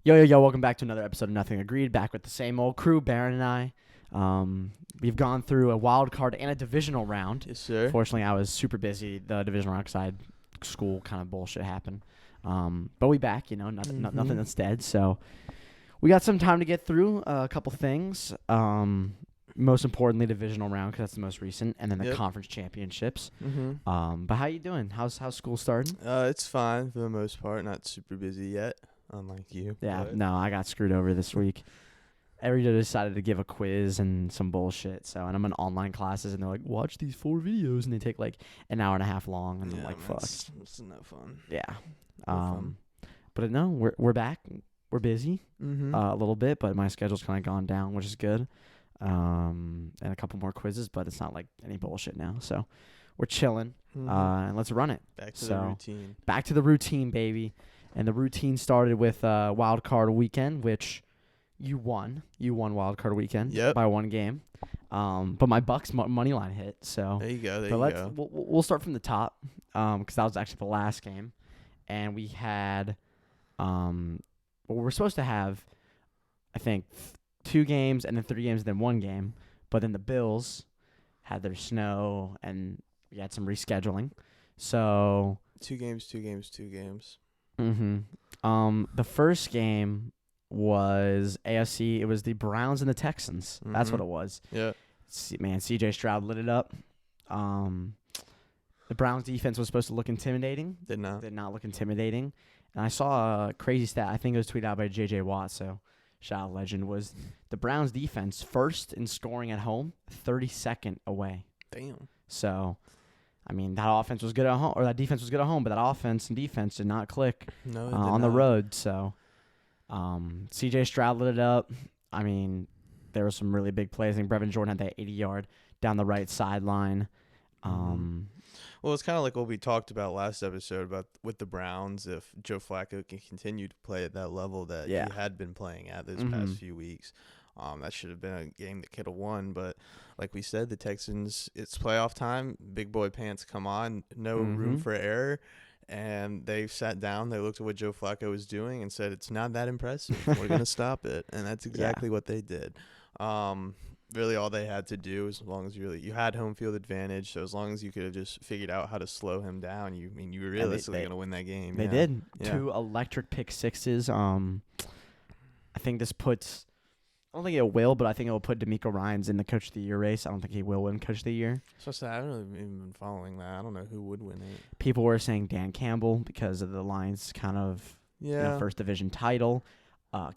Yo, welcome back to another episode of Nothing Agreed, back with the same old crew, Baron and I. We've gone through a wild card and a divisional round. Yes, sir. Fortunately, I was super busy, the divisional round, because I had school kind of bullshit happen. But we back, nothing that's dead. So we got some time to get through a couple things. Most importantly, divisional round, because that's the most recent, and then the conference championships. But how you doing? How's school starting? It's fine for the most part. Not super busy yet, unlike you. Yeah, but- no, I got screwed over this week. Everybody decided to give a quiz and some bullshit. So, and I'm in online classes, and they're like, watch these 4 videos, and they take like an hour and a half long, and I'm like, fuck. It's no fun. Yeah. No fun. But no, we're back. We're busy a little bit, but my schedule's kind of gone down, which is good. And a couple more quizzes, but it's not like any bullshit now. So we're chilling. And let's run it. Back to the routine. Back to the routine, baby. And the routine started with wild card weekend, which you won. You won wild card weekend by 1 game. But my Bucks money line hit. So There you go. We'll start from the top because that was actually the last game, and we had we're supposed to have, I think, 2 games and then 3 games and then 1 game. But then the Bills had their snow and we had some rescheduling. So 2 games. the first game was AFC. It was the Browns and the Texans. That's what it was. Yeah. Man, CJ Stroud lit it up. The Browns defense was supposed to look intimidating. Did not look intimidating. And I saw a crazy stat. I think it was tweeted out by J.J. Watt. So shout out legend. Was the Browns defense first in scoring at home, 32nd away. Damn. So, I mean, that offense was good at home, or that defense was good at home, but that offense and defense did not click on the road. So, C.J. Stroud lit it up. I mean, there were some really big plays. I think Brevin Jordan had that 80-yard down the right sideline. Well, it's kind of like what we talked about last episode about with the Browns. If Joe Flacco can continue to play at that level that he had been playing at those past few weeks, that should have been a game that could have won. But like we said, the Texans, it's playoff time. Big boy pants come on. No room for error. And they sat down. They looked at what Joe Flacco was doing and said, it's not that impressive. We're going to stop it. And that's exactly what they did. Really all they had to do, as long as you had home field advantage, so as long as you could have just figured out how to slow him down, you were realistically going to win that game. They did. 2 electric pick sixes. I think this puts, I don't think it will, but I think it will put D'Amico Ryans in the Coach of the Year race. I don't think he will win Coach of the Year. So I haven't really even been following that. I don't know who would win it. People were saying Dan Campbell because of the Lions' kind of first division title.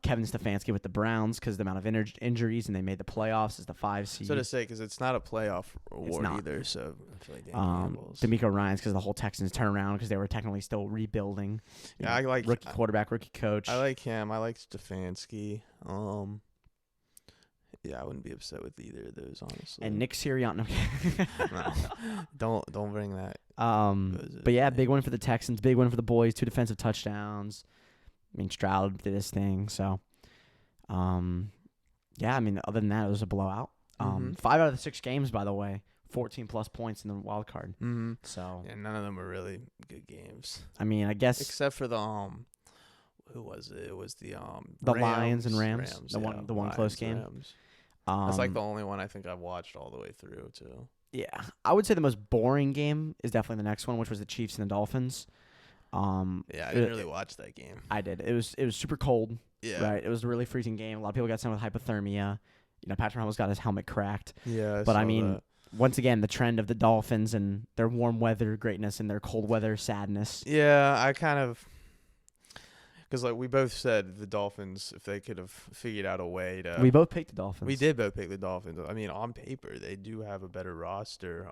Kevin Stefanski with the Browns because of the amount of injuries, and they made the playoffs as the 5 seed. So to say, because it's not a playoff award either, so I feel like Dan Campbell's. D'Amico Ryans because the whole Texans turnaround because they were technically still rebuilding. Yeah, I like rookie quarterback, rookie coach. I like him. I like Stefanski. Yeah, I wouldn't be upset with either of those, honestly. And Nick Sirianni. No, don't bring that. But yeah, big win for the Texans. Big win for the boys. 2 defensive touchdowns. I mean, Stroud did his thing. So, yeah, I mean, other than that, it was a blowout. 5 out of the 6 games, by the way, 14-plus points in the wild card. So, yeah, none of them were really good games. I mean, I guess except for the who was it? It was the Rams, Lions and Rams. The one Lions, close game. Rams. That's like the only one I think I've watched all the way through too. Yeah, I would say the most boring game is definitely the next one, which was the Chiefs and the Dolphins. Yeah, I didn't really watch that game. I did. It was super cold. Yeah. Right. It was a really freezing game. A lot of people got sent with hypothermia. Patrick Mahomes got his helmet cracked. Yeah. But I mean, once again, the trend of the Dolphins and their warm weather greatness and their cold weather sadness. Yeah, I kind of, because like we both said, the Dolphins, if they could have figured out a way to. We both picked the Dolphins. We did both pick the Dolphins. I mean, on paper, they do have a better roster.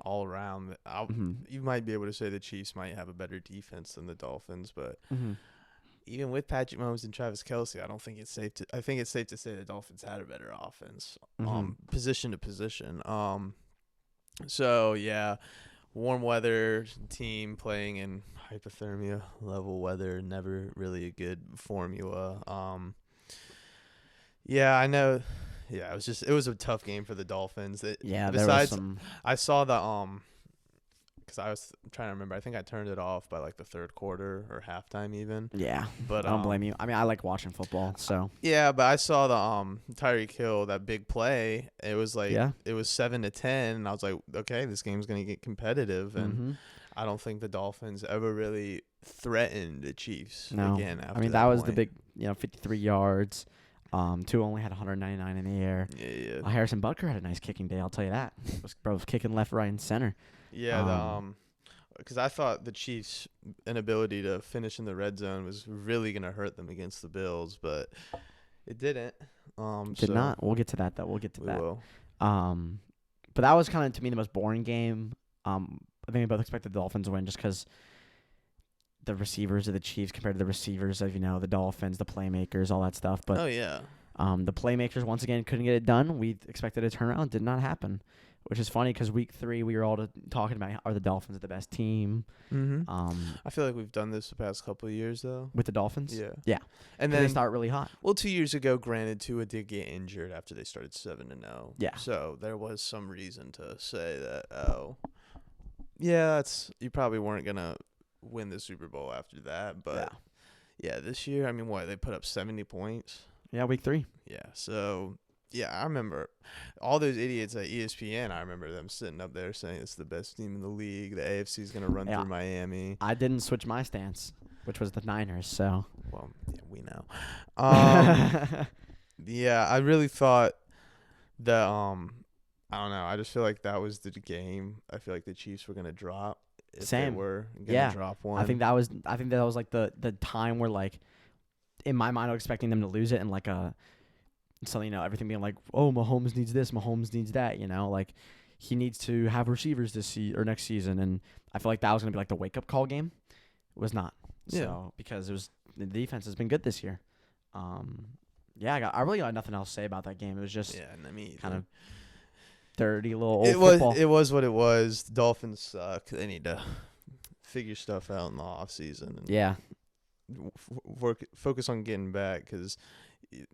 All around, you might be able to say the Chiefs might have a better defense than the Dolphins, but even with Patrick Mahomes and Travis Kelce, I think it's safe to say the Dolphins had a better offense, position to position. So yeah, warm weather team playing in hypothermia level weather, never really a good formula. Yeah, I know. Yeah, it was a tough game for the Dolphins. There was some. I saw the because I was trying to remember. I think I turned it off by like the third quarter or halftime even. Yeah, but I don't blame you. I mean, I like watching football, so. Yeah, but I saw the Tyreek Hill, that big play. It was like it was 7-10, and I was like, okay, this game's gonna get competitive, and I don't think the Dolphins ever really threatened the Chiefs again. After that was the big, 53 yards. Tua only had 199 in the air. Yeah. Harrison Butker had a nice kicking day. I'll tell you that. Bro was kicking left, right, and center. Yeah. Because I thought the Chiefs' inability to finish in the red zone was really gonna hurt them against the Bills, but it didn't. Did not. We'll get to that though. We'll get to that. Will. But that was kind of to me the most boring game. I think we both expected the Dolphins to win just because the receivers of the Chiefs compared to the receivers of the Dolphins, the playmakers, all that stuff. But the playmakers once again couldn't get it done. We expected a turnaround, did not happen, which is funny because week 3 we were all talking about are the Dolphins the best team. I feel like we've done this the past couple of years though with the Dolphins. Yeah, and then they start really hot. Well, 2 years ago, granted, Tua did get injured after they started 7-0. Yeah, so there was some reason to say that. You probably weren't gonna win the Super Bowl after that, but this year, I mean, they put up 70 points. Yeah, week 3. Yeah, so I remember all those idiots at ESPN. I remember them sitting up there saying it's the best team in the league. The AFC is gonna run through Miami. I didn't switch my stance, which was the Niners. So we know. I really thought that I don't know. I just feel like that was the game. I feel like the Chiefs were gonna drop. Same. They were gonna drop one. I think that was like the time where, like, in my mind I was expecting them to lose it, and like something, everything being like, oh, Mahomes needs this, Mahomes needs that, like he needs to have receivers next season, and I feel like that was gonna be like the wake up call game. It was not. So because the defense has been good this year. I really got nothing else to say about that game. It was just kind of dirty little old football. It was what it was. The Dolphins suck. They need to figure stuff out in the off season. And focus on getting back, because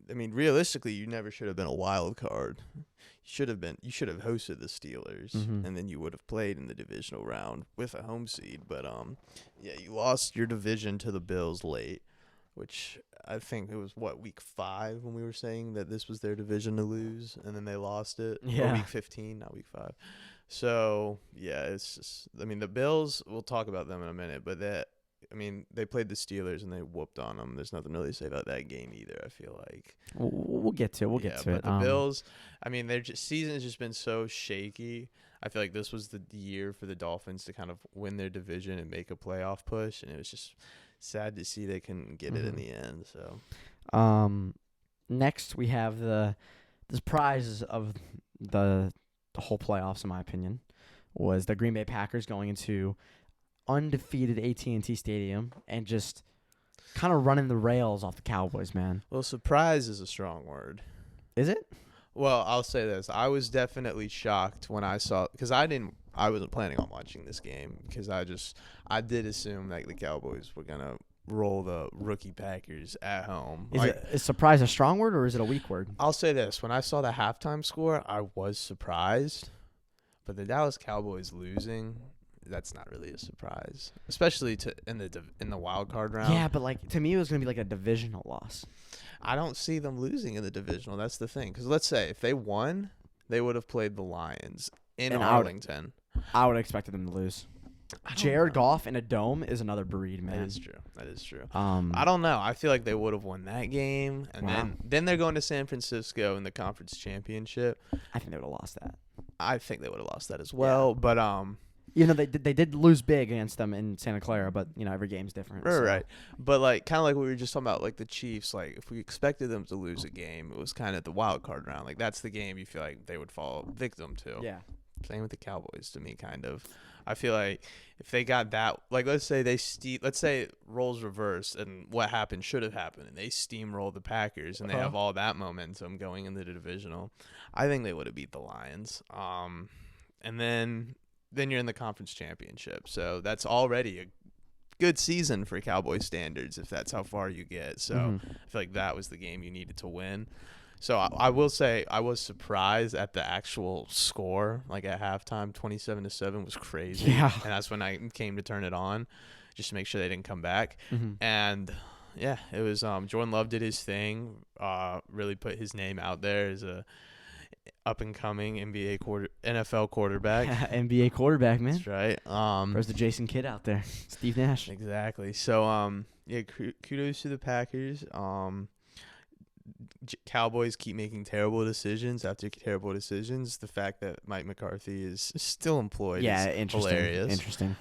realistically, you never should have been a wild card. You should have hosted the Steelers, and then you would have played in the divisional round with a home seed. But you lost your division to the Bills late, which I think it was week 5 when we were saying that this was their division to lose, and then they lost it. Yeah. Or week 15, not week 5. So it's just, the Bills, we'll talk about them in a minute, but they played the Steelers and they whooped on them. There's nothing really to say about that game either, I feel like. We'll get to it. But the Bills, their season has just been so shaky. I feel like this was the year for the Dolphins to kind of win their division and make a playoff push, and it was just sad to see they couldn't get it in the end. So, next we have the surprise of the whole playoffs, in my opinion, was the Green Bay Packers going into undefeated AT&T Stadium and just kind of running the rails off the Cowboys, man. Well, surprise is a strong word. Is it? Well, I'll say this. I was definitely shocked when I saw, because I wasn't planning on watching this game, because I did assume that the Cowboys were going to roll the rookie Packers at home. Is surprise a strong word or is it a weak word? I'll say this. When I saw the halftime score, I was surprised. But the Dallas Cowboys losing, that's not really a surprise, especially in the wild card round. Yeah, but to me it was going to be like a divisional loss. I don't see them losing in the divisional. That's the thing. Because let's say if they won, they would have played the Lions in Arlington. I would have expected them to lose. Jared Goff in a dome is another breed, man. That is true. I don't know. I feel like they would have won that game, and then they're going to San Francisco in the conference championship. I think they would have lost that. I think they would have lost that as well. Yeah. But even though they did lose big against them in Santa Clara, but every game's different. Right. But kind of like what we were just talking about, the Chiefs. If we expected them to lose a game, it was kind of the wild card round. That's the game you feel like they would fall victim to. Yeah. Same with the Cowboys to me, kind of. I feel like if they got that, let's say roles reversed and what happened should have happened, and they steamroll the Packers and they have all that momentum going into the divisional, I think they would have beat the Lions. And then you're in the conference championship, so that's already a good season for Cowboy standards if that's how far you get. So I feel like that was the game you needed to win. So I will say I was surprised at the actual score. Like at halftime, 27-7 was crazy. Yeah. And that's when I came to turn it on, just to make sure they didn't come back. Mm-hmm. And yeah, it was Jordan Love did his thing. Really put his name out there as a up and coming NFL quarterback. NBA quarterback, man. That's right. There's the Jason Kidd out there, Steve Nash. Exactly. So yeah, kudos to the Packers. Cowboys keep making terrible decisions after terrible decisions. The fact that Mike McCarthy is still employed is hilarious. Interesting.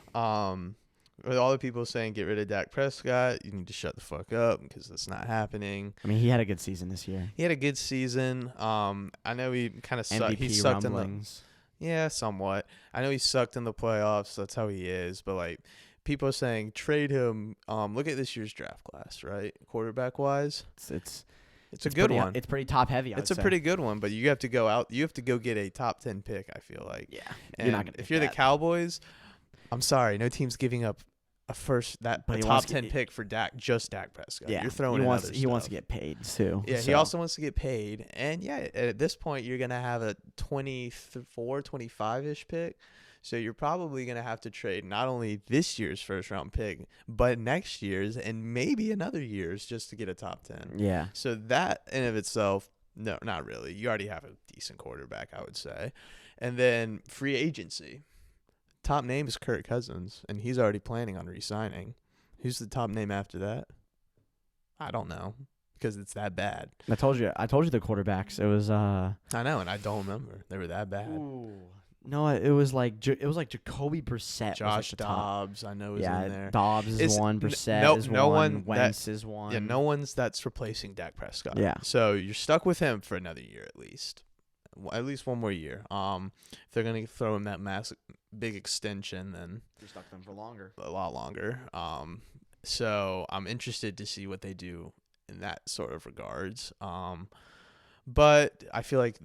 With all the people saying get rid of Dak Prescott, you need to shut the fuck up because that's not happening. I mean, he had a good season this year. He had a good season. I know he kind of sucked. He sucked rumblings. Somewhat. I know he sucked in the playoffs. That's how he is. But like, people are saying trade him. Look at this year's draft class, right? Quarterback wise, it's a good one. It's pretty top heavy. It's a pretty good one, but you have to go out. You have to go get a top 10 pick. I feel like. Yeah. And you're not gonna if you're the Cowboys, I'm sorry, no team's giving up a top 10 pick for Dak Prescott. Yeah, you're throwing he wants to get paid too. Yeah, so. He also wants to get paid, and yeah, at this point you're gonna have a 24, 25-ish pick. So you're probably going to have to trade not only this year's first-round pick, but next year's and maybe another year's just to get a top 10. Yeah. So that in of itself, no, not really. You already have a decent quarterback, I would say. And then free agency. Top name is Kirk Cousins, and he's already planning on re-signing. Who's the top name after that? I don't know because it's that bad. I told you the quarterbacks. It was I know, and I don't remember. They were that bad. Ooh. No, it was like Jacoby Brissett. Josh was like Dobbs, I know, is in there. Dobbs is one. Brissett is one. Wentz is one. Yeah, no one's that's replacing Dak Prescott. Yeah. So you're stuck with him for another year at least one more year. If they're gonna throw him that massive big extension, then you're stuck with him for longer. A lot longer. So I'm interested to see what they do in that sort of regards. But I feel like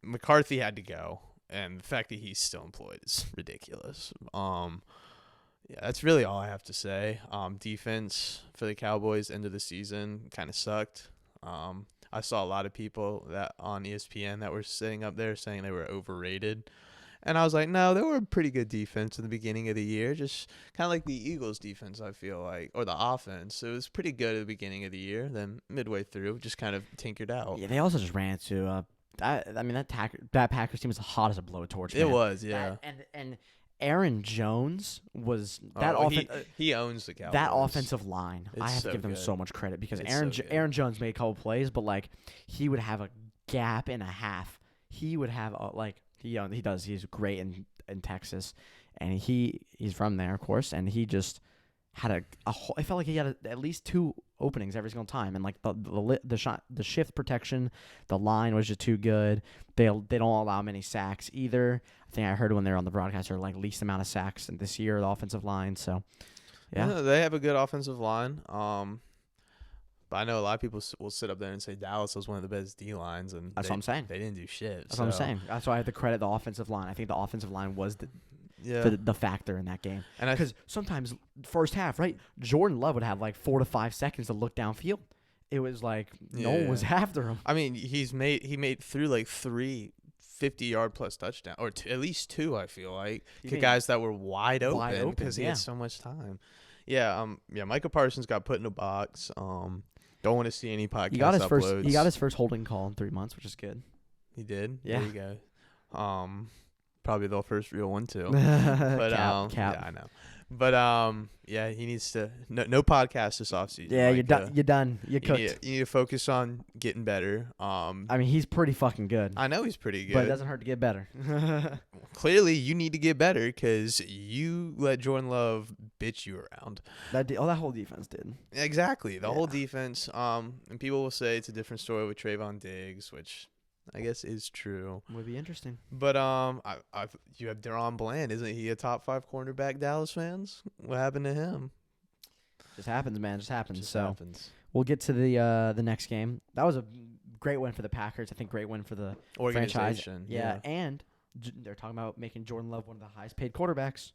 McCarthy had to go. And the fact that he's still employed is ridiculous. Yeah, that's really all I have to say. Defense for the Cowboys end of the season kind of sucked. I saw a lot of people that on ESPN that were sitting up there saying they were overrated. And I was like, no, they were a pretty good defense in the beginning of the year. Just kind of like the Eagles' defense, I feel like, or the offense. It was pretty good at the beginning of the year. Then midway through, just kind of tinkered out. Yeah, they also just ran into that Packers team was hot as a blowtorch. Man. It was, yeah. And Aaron Jones was he owns the Cowboys. That offensive line. I have to give them so much credit because Aaron Jones made a couple plays, but like he would have a gap and a half. He would have he does. He's great in Texas, and he's from there, of course, and he just had a whole. I felt like he had at least two openings every single time, and like the shift protection, the line was just too good. They don't allow many sacks either. I think I heard when they were on the broadcast, they're like least amount of sacks in this year, the offensive line. So yeah, they have a good offensive line. But I know a lot of people will sit up there and say Dallas was one of the best D lines, and that's what I'm saying. They didn't do shit. That's what I'm saying. That's why I have to credit the offensive line. I think the offensive line was the factor in that game. And because sometimes first half, right, Jordan Love would have like 4 to 5 seconds to look downfield. It was like no one was after him. I mean, he made through like 3 50-yard plus touchdowns, or at least 2. I feel like guys that were wide open because he had so much time. Yeah, Micah Parsons got put in a box. Don't want to see any podcast uploads. He got his first holding call in 3 months, which is good. He did. Yeah. There you go. Probably the first real one too. But Cap. Yeah, I know. But yeah, he needs to no podcast this offseason. Yeah, you're done. You're cooked. You need to focus on getting better. I mean, he's pretty fucking good. I know he's pretty good, but it doesn't hurt to get better. Clearly, you need to get better because you let Jordan Love bitch you around. That whole defense did. Exactly, the whole defense. And people will say it's a different story with Trayvon Diggs, which I guess is true. Would be interesting. But you have Deron Bland. Isn't he a top 5 cornerback, Dallas fans? What happened to him? Just happens, man. Just happens. Just happens. We'll get to the next game. That was a great win for the Packers. I think great win for the franchise. Yeah, and they're talking about making Jordan Love one of the highest paid quarterbacks.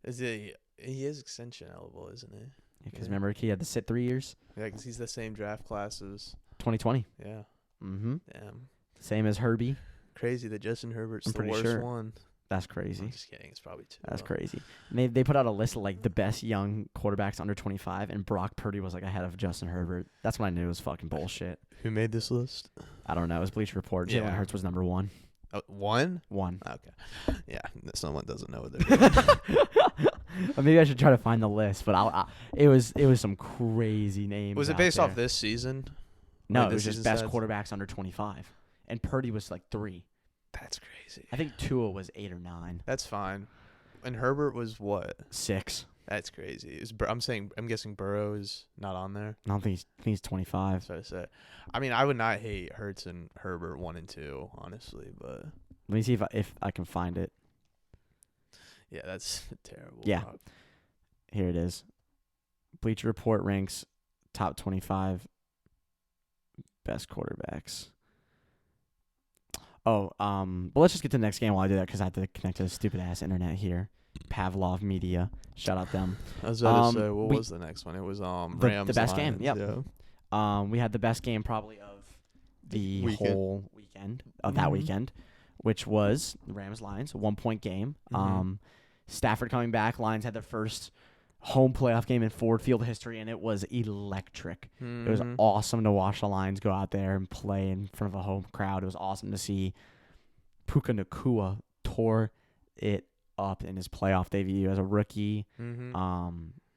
He is extension eligible, isn't he? Because remember, he had to sit 3 years. Yeah, because he's the same draft class as 2020. Yeah. Mm-hmm. Damn. Same as Herbie. Crazy that Justin Herbert's I'm the pretty worst sure. one. That's crazy. I'm just kidding. It's probably 2. That's crazy. And they put out a list of like the best young quarterbacks under 25, and Brock Purdy was like ahead of Justin Herbert. That's when I knew it was fucking bullshit. Who made this list? I don't know. It was Bleacher Report. Jalen Hurts was number 1. 1? 1. Okay. Yeah. Someone doesn't know what they're doing. Maybe I should try to find the list, but it was some crazy names. Was it based off this season? No, it was just best quarterbacks under 25, and Purdy was like 3. That's crazy. I think Tua was 8 or 9. That's fine. And Herbert was what? 6. That's crazy. I'm guessing Burrow is not on there. I don't think he's 25. That's what I said. I mean, I would not hate Hurts and Herbert 1 and 2, honestly, but let me see if I can find it. Yeah, that's terrible. Yeah. Here it is. Bleacher Report ranks top 25 best quarterbacks. Oh, but let's just get to the next game while I do that because I have to connect to the stupid ass internet here. Pavlov Media, shout out them. I was about to say, what was the next one? It was Rams. The best Lions, game. Yep. Yeah. We had the best game probably of the whole weekend of that weekend, which was the Rams Lions, a 1-point game. Stafford coming back. Lions had their first home playoff game in Ford Field history, and it was electric. It was awesome to watch the Lions go out there and play in front of a home crowd. It was awesome to see Puka Nacua tore it up in his playoff debut as a rookie.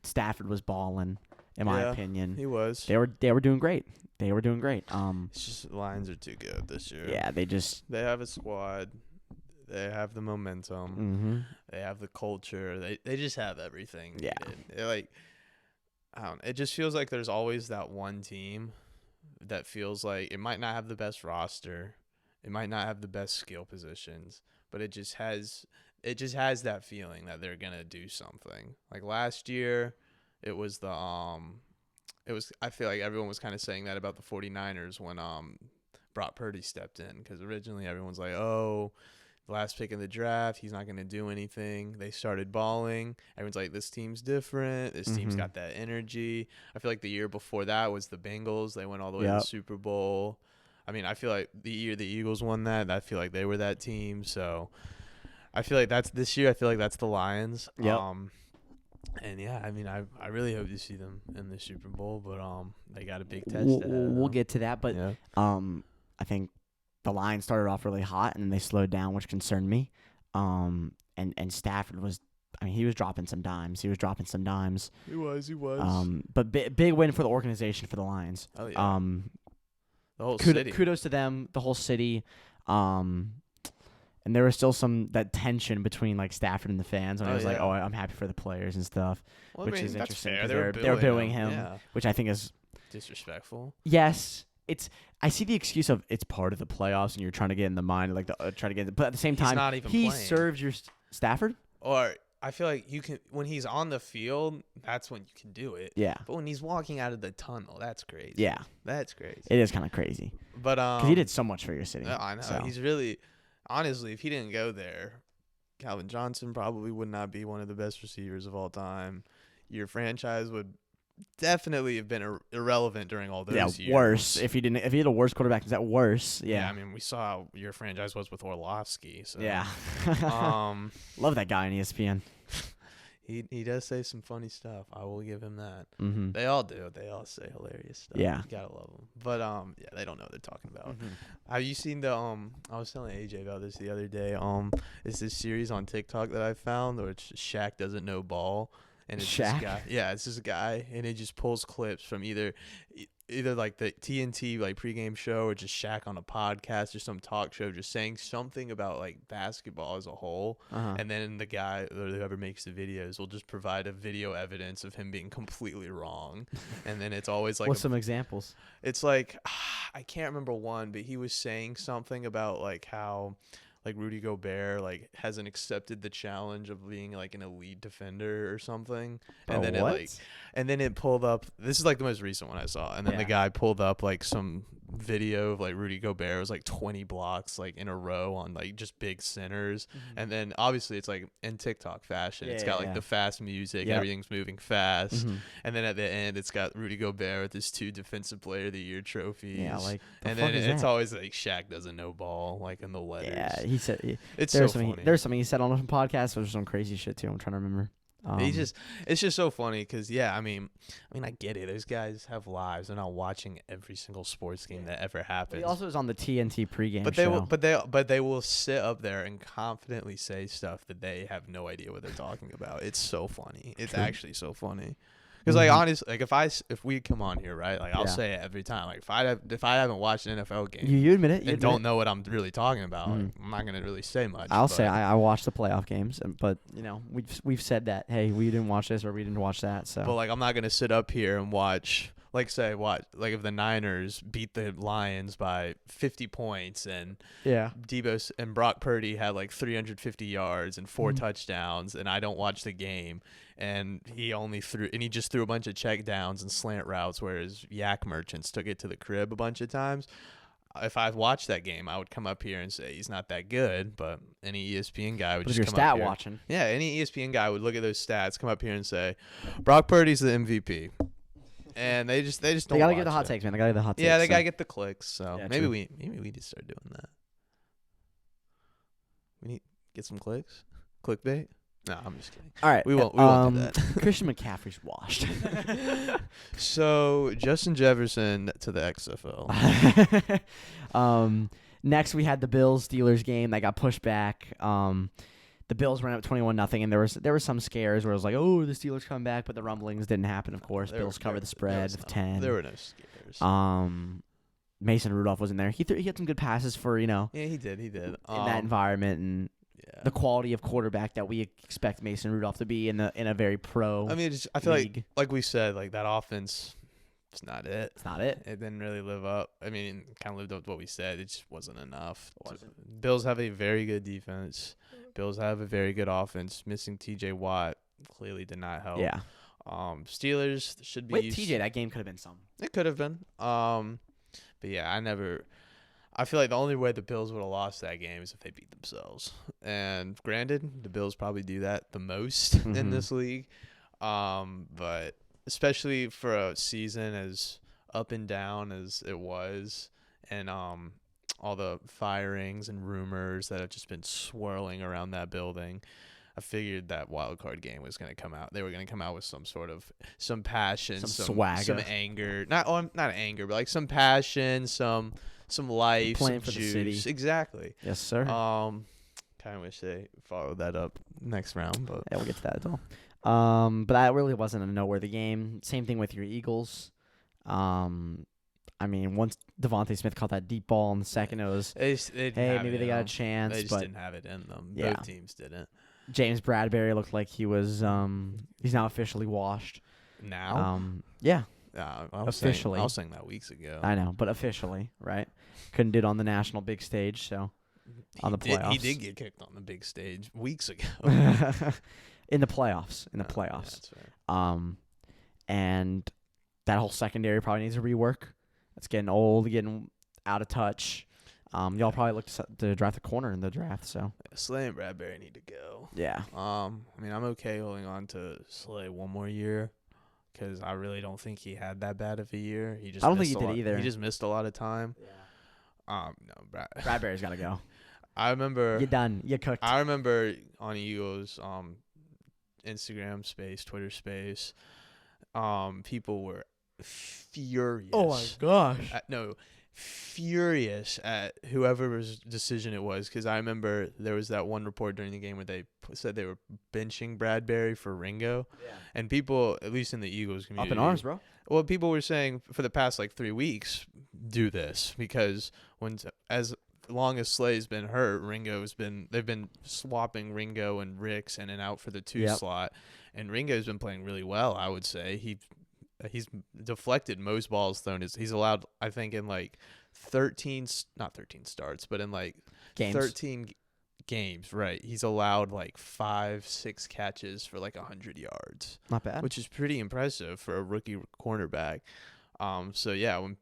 Stafford was balling, in my opinion. He was. They were doing great. They were doing great. It's just the Lions are too good this year. Yeah, they have a squad. They have the momentum. They have the culture. They just have everything. Yeah. I don't know. It just feels like there's always that one team that feels like it might not have the best roster. It might not have the best skill positions, but it just has that feeling that they're going to do something. Like last year, it was I feel like everyone was kind of saying that about the 49ers when Brock Purdy stepped in, because originally everyone's like, oh, last pick in the draft, he's not going to do anything. They started balling. Everyone's like, this team's different. This team's got that energy. I feel like the year before that was the Bengals. They went all the way to the Super Bowl. I mean, I feel like the year the Eagles won that, I feel like they were that team. So I feel like that's this year. I feel like that's the Lions. Yep. And yeah, I mean, I really hope to see them in the Super Bowl, but they got a big test. We'll get to that, but I think the Lions started off really hot and then they slowed down, which concerned me. And Stafford was, I mean, he was dropping some dimes. He was. But big win for the organization, for the Lions. Oh yeah. The whole city. Kudos to them, the whole city. And there was still that tension between like Stafford and the fans, and I was like, "Oh, I'm happy for the players and stuff," which is interesting. They're booing him, which I think is disrespectful. Yes, I see the excuse of it's part of the playoffs, and you're trying to get in the mind, like but at the same time, not even he playing. serves your Stafford. Or I feel like you can, when he's on the field, that's when you can do it. Yeah. But when he's walking out of the tunnel, that's crazy. Yeah. That's crazy. It is kind of crazy. But because he did so much for your city. I know. So. He's really, honestly, if he didn't go there, Calvin Johnson probably would not be one of the best receivers of all time. Your franchise would definitely have been irrelevant during all those years. Yeah, worse. If he had a worse quarterback, is that worse? Yeah. I mean, we saw how your franchise was with Orlovsky. So. Yeah. Love that guy on ESPN. He does say some funny stuff. I will give him that. Mm-hmm. They all do. They all say hilarious stuff. Yeah. You gotta love them. But yeah, they don't know what they're talking about. Have you seen the I was telling AJ about this the other day. It's this series on TikTok that I found where it's Shaq Doesn't Know Ball. And it's Shaq? this guy. Yeah, it's this guy, and he just pulls clips from either like the TNT like pregame show, or just Shaq on a podcast or some talk show, just saying something about like basketball as a whole. And then the guy or whoever makes the videos will just provide a video evidence of him being completely wrong. And then it's always like, what's some examples? It's like I can't remember one, but he was saying something about like how like Rudy Gobert like hasn't accepted the challenge of being like an elite defender or something. And then what? it pulled up, this is like the most recent one I saw, and then the guy pulled up like some video of like Rudy Gobert was like 20 blocks like in a row on like just big centers, and then obviously it's like in TikTok fashion. It's got like the fast music, everything's moving fast, and then at the end it's got Rudy Gobert with his 2 Defensive Player of the Year trophies. Yeah, like and then it's always like Shaq doesn't know ball, like in the letters. Yeah, he said it's so funny. There's something he said on a podcast. There's some crazy shit too. I'm trying to remember. It's just so funny because I mean I get it. Those guys have lives. They're not watching every single sports game that ever happens. But he also is on the TNT pregame but show. They will sit up there and confidently say stuff that they have no idea what they're talking about. It's so funny. It's actually so funny. Because like honestly, like if we come on here, right, like I'll say it every time. Like if I haven't watched an NFL game, you admit it, and don't know what I'm really talking about, like, I'm not gonna really say much. I'll say I watched the playoff games, but we've said that, hey, we didn't watch this or we didn't watch that. So, but like I'm not gonna sit up here and watch. Like if the Niners beat the Lions by 50 points and Debo and Brock Purdy had like 350 yards and 4 touchdowns, and I don't watch the game, and he just threw a bunch of check downs and slant routes, whereas Yak Merchants took it to the crib a bunch of times. If I watched that game, I would come up here and say he's not that good, but any ESPN guy would just come up here. Watching. Yeah, any ESPN guy would look at those stats, come up here and say, Brock Purdy's the MVP. And they just don't. They gotta get the hot takes, man. They gotta get the hot takes. Yeah, they gotta get the clicks. So maybe true. we need to start doing that. We need to get some clicks. Clickbait. No, I'm just kidding. All right, we won't do that. Christian McCaffrey's washed. So Justin Jefferson to the XFL. Next we had the Bills-Steelers game that got pushed back. The Bills ran up 21-0, and there were some scares where it was like, oh, the Steelers come back, but the rumblings didn't happen, of course. Bills covered the spread of 10. There were no scares. Mason Rudolph wasn't there. He had some good passes for, Yeah, he did. In that environment and the quality of quarterback that we expect Mason Rudolph to be in a very pro I mean, I feel like we said, like that offense, it's not it. It's not it. It didn't really live up. I mean, it kind of lived up to what we said. It just wasn't enough. Bills have a very good defense. Bills have a very good offense. Missing T.J. Watt clearly did not help. Yeah. Steelers should be. Wait, TJ, that game could have been some. It could have been. But yeah, I feel like the only way the Bills would have lost that game is if they beat themselves. And granted, the Bills probably do that the most in this league. But especially for a season as up and down as it was, and all the firings and rumors that have just been swirling around that building, I figured that wild card game was going to come out. They were going to come out with some passion, some swagger, some anger. Not anger, but like some passion, some life, playing some for juice. the city. Exactly. Yes, sir. Kind of wish they followed that up next round, but yeah, we'll get to that as well. But that really wasn't a noteworthy game. Same thing with your Eagles. I mean, once Devontae Smith caught that deep ball in the second, it was, maybe they got a chance. They just but didn't have it in them. Yeah. Both teams didn't. James Bradbury looked like he was, he's now officially washed. Now? Yeah. Officially. I was saying that weeks ago. I know, but officially, right? Couldn't do it on the national big stage, so on the playoffs. He did get kicked on the big stage weeks ago. In the playoffs. Yeah, that's right. And that whole secondary probably needs a rework. It's getting old, getting out of touch. Y'all probably look to draft a corner in the draft. So Slay and Bradbury need to go. Yeah. I mean, I'm okay holding on to Slay one more year because I really don't think he had that bad of a year. I don't think he did either. He just missed a lot of time. Yeah. No, Bradbury's got to go. I remember. You're done. You're cooked. I remember on Eagles Instagram space, Twitter space, people were furious. Oh my gosh. Furious at whoever's decision it was, because I remember there was that one report during the game where they said they were benching Bradbury for Ringo. Yeah. And people, at least in the Eagles community, up in arms, bro. Well, people were saying for the past like 3 weeks, do this, because as long as Slay's been hurt, they've been swapping Ringo and Ricks in and out for the 2 slot, and Ringo's been playing really well. I would say he's deflected most balls thrown. He's allowed, I think, in like not 13 starts, but in like games. 13 games, right? He's allowed like 5-6 catches for like 100 yards. Not bad. Which is pretty impressive for a rookie cornerback. So yeah, when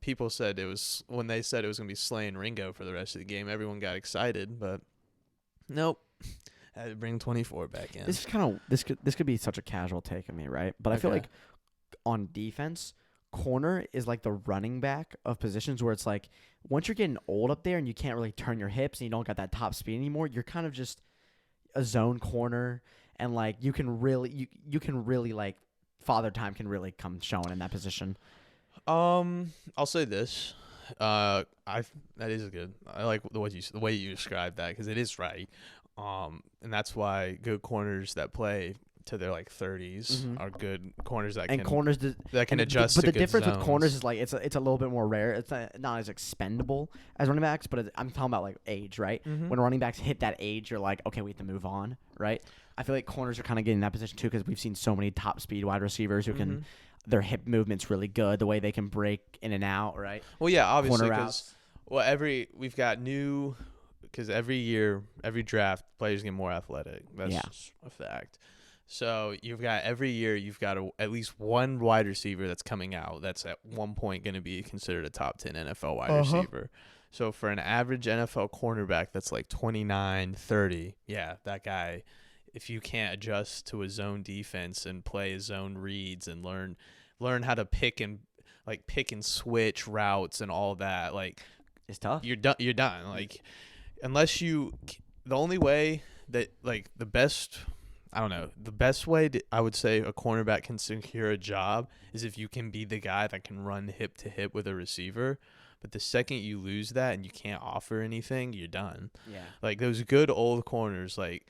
they said it was gonna be Slay and Ringo for the rest of the game, everyone got excited, but nope. Had to bring 24 back in. This is kind of this could be such a casual take of me, right? But I feel like on defense, corner is like the running back of positions where it's like once you're getting old up there and you can't really turn your hips and you don't got that top speed anymore, you're kind of just a zone corner, and like you can really like father time can really come showing in that position. I'll say this. That is good. I like the way you described that because it is right. And that's why good corners that play to their like 30s are good corners that can adjust. But to the difference zones. with corners is like it's a little bit more rare. It's not as expendable as running backs, but I'm talking about like age, right? When running backs hit that age, you're like, okay, we have to move on, right? I feel like corners are kind of getting in that position too because we've seen so many top speed wide receivers who can. Their hip movement's really good. The way they can break in and out, right? Well, yeah, obviously, because we've got new. Because every year, every draft, players get more athletic. That's just a fact. So every year you've got at least one wide receiver that's coming out that's at one point going to be considered a top 10 NFL wide receiver. So for an average NFL cornerback that's like 29, 30, yeah, that guy, if you can't adjust to a zone defense and play his zone reads and learn how to pick and switch routes and all that, like it's tough. You're done. Like unless the only way that like the best way I would say a cornerback can secure a job is if you can be the guy that can run hip to hip with a receiver. But the second you lose that and you can't offer anything, you're done. Yeah. Like those good old corners, like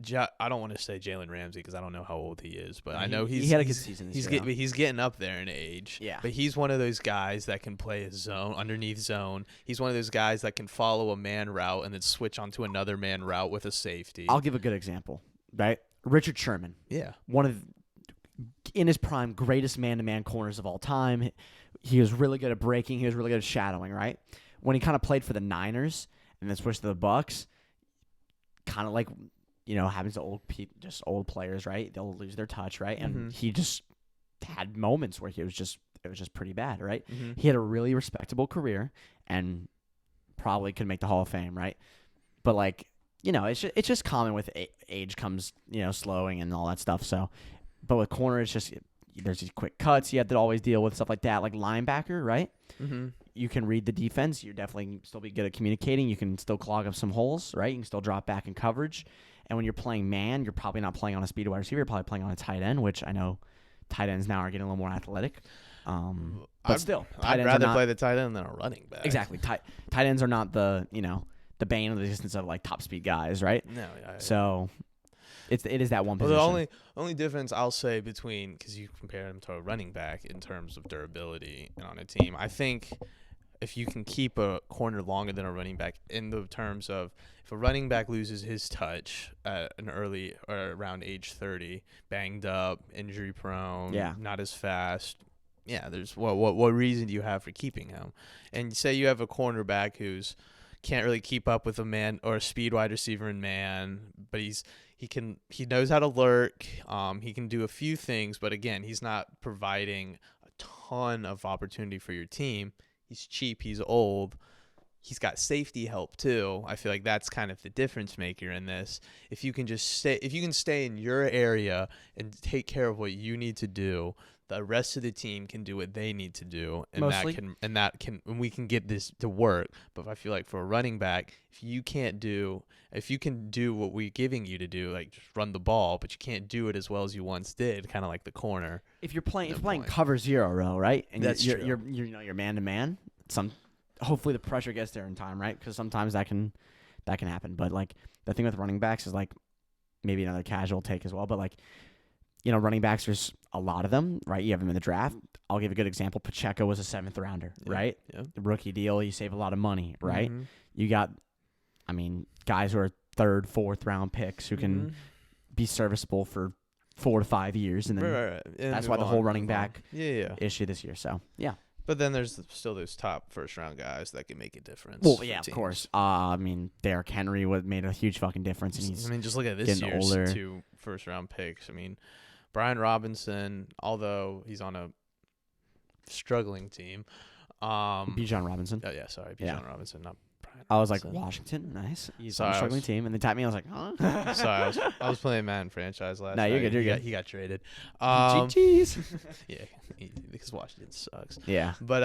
I don't want to say Jalen Ramsey because I don't know how old he is, but I know he had a good season this year. He's getting up there in age. Yeah. But he's one of those guys that can play a zone, underneath zone. He's one of those guys that can follow a man route and then switch onto another man route with a safety. I'll give a good example, right? Richard Sherman. Yeah. One of, in his prime, greatest man-to-man corners of all time. He was really good at breaking. He was really good at shadowing, right? When he kind of played for the Niners and then switched to the Bucks, kind of like – happens to old players, right? They'll lose their touch, right? And he just had moments where it was just pretty bad, right? He had a really respectable career and probably could make the Hall of Fame, right? But like, it's just common with age comes, slowing and all that stuff. So, but with corner, it's just there's these quick cuts you have to always deal with, stuff like that. Like linebacker, right? You can read the defense. You're definitely still be good at communicating. You can still clog up some holes, right? You can still drop back in coverage. And when you're playing man, you're probably not playing on a speed wide receiver. You're probably playing on a tight end, which I know tight ends now are getting a little more athletic. But still, I'd rather play the tight end than a running back. Exactly. Tight ends are not the bane of the existence of like top speed guys, right? No. So it is that one position. Well, the only difference I'll say between, because you compare him to a running back in terms of durability and on a team, I think if you can keep a corner longer than a running back in the terms of if a running back loses his touch at an early or around age 30, banged up, injury prone, not as fast, there's what reason do you have for keeping him? And say you have a cornerback who's can't really keep up with a man or a speed wide receiver in man, but he knows how to lurk, he can do a few things, but again, he's not providing a ton of opportunity for your team. He's cheap. He's old. He's got safety help too. I feel like that's kind of the difference maker in this. If you can stay in your area and take care of what you need to do, the rest of the team can do what they need to do, and we can get this to work. But I feel like for a running back, if you can do what we're giving you to do, like just run the ball, but you can't do it as well as you once did, kind of like the corner. If you're playing cover zero row, right? And that's you're true. You're man to man. Hopefully the pressure gets there in time, right? Because sometimes that can happen. But like the thing with running backs is like maybe another casual take as well. But like running backs, there's a lot of them, right? You have them in the draft. I'll give a good example. Pacheco was a 7th rounder, right? Yeah. The rookie deal, you save a lot of money, right? You got, guys who are 3rd, 4th round picks who can be serviceable for 4 to 5 years, and then right. And that's why the whole running back issue this year. So yeah. But then there's still those top 1st round guys that can make a difference. Well, yeah, of course. Derrick Henry made a huge fucking difference, and he's just look at this year's older. 2 1st round picks. Brian Robinson, although he's on a struggling team. Bijan Robinson. Oh yeah, sorry, Bijan Robinson, not Brian. I was like, Washington, nice. He's on a struggling team, and they tapped me. I was like, huh? Sorry, I was playing Madden franchise last night. No, you're good. You're good. He got traded. GG's. Yeah, because Washington sucks. Yeah. But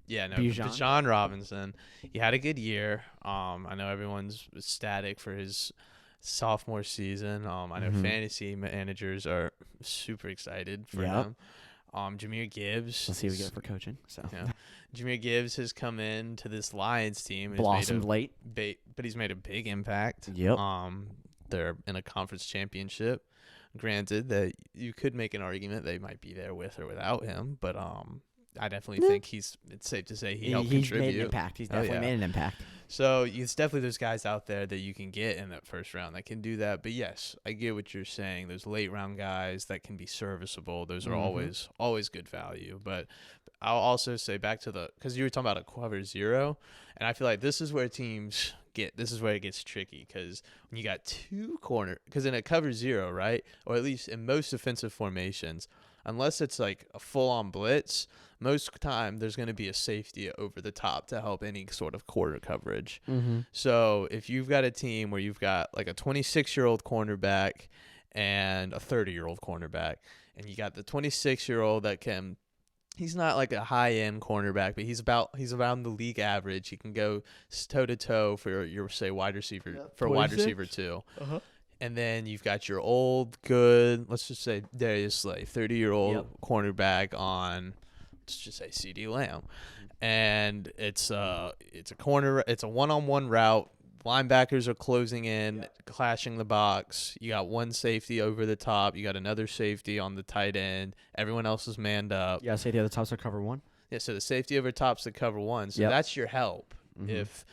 Bijan Robinson, he had a good year. I know everyone's ecstatic for his sophomore season. I know fantasy managers are super excited for him. Jahmyr Gibbs. Let's see what we get for coaching. So Jahmyr Gibbs has come in to this Lions team. Blossomed late. But he's made a big impact. Yep. They're in a conference championship. Granted that you could make an argument they might be there with or without him, but I definitely think it's safe to say he helped contribute. He's made an impact. He's definitely made an impact. So it's definitely those guys out there that you can get in that first round that can do that. But yes, I get what you're saying. Those late round guys that can be serviceable. Those are always good value. But I'll also say back to because you were talking about a cover zero, and I feel like this is where teams this is where it gets tricky, because when you got two corner, because in a cover zero, right, or at least in most defensive formations, unless it's like a full-on blitz, most time there's going to be a safety over the top to help any sort of quarter coverage. So if you've got a team where you've got like a 26-year-old cornerback and a 30-year-old cornerback, and you got the 26-year-old that can, he's not like a high-end cornerback, but he's around the league average. He can go toe-to-toe for your, say, wide receiver, for a wide receiver too. And then you've got your old, good, let's just say Darius Slay, 30-year-old cornerback on, let's just say CeeDee Lamb. And it's a one-on-one route. Linebackers are closing in, clashing the box. You got one safety over the top. You got another safety on the tight end. Everyone else is manned up. Yeah, safety over the top's a cover one. Yeah, so the safety over top's the cover one. So that's your help. If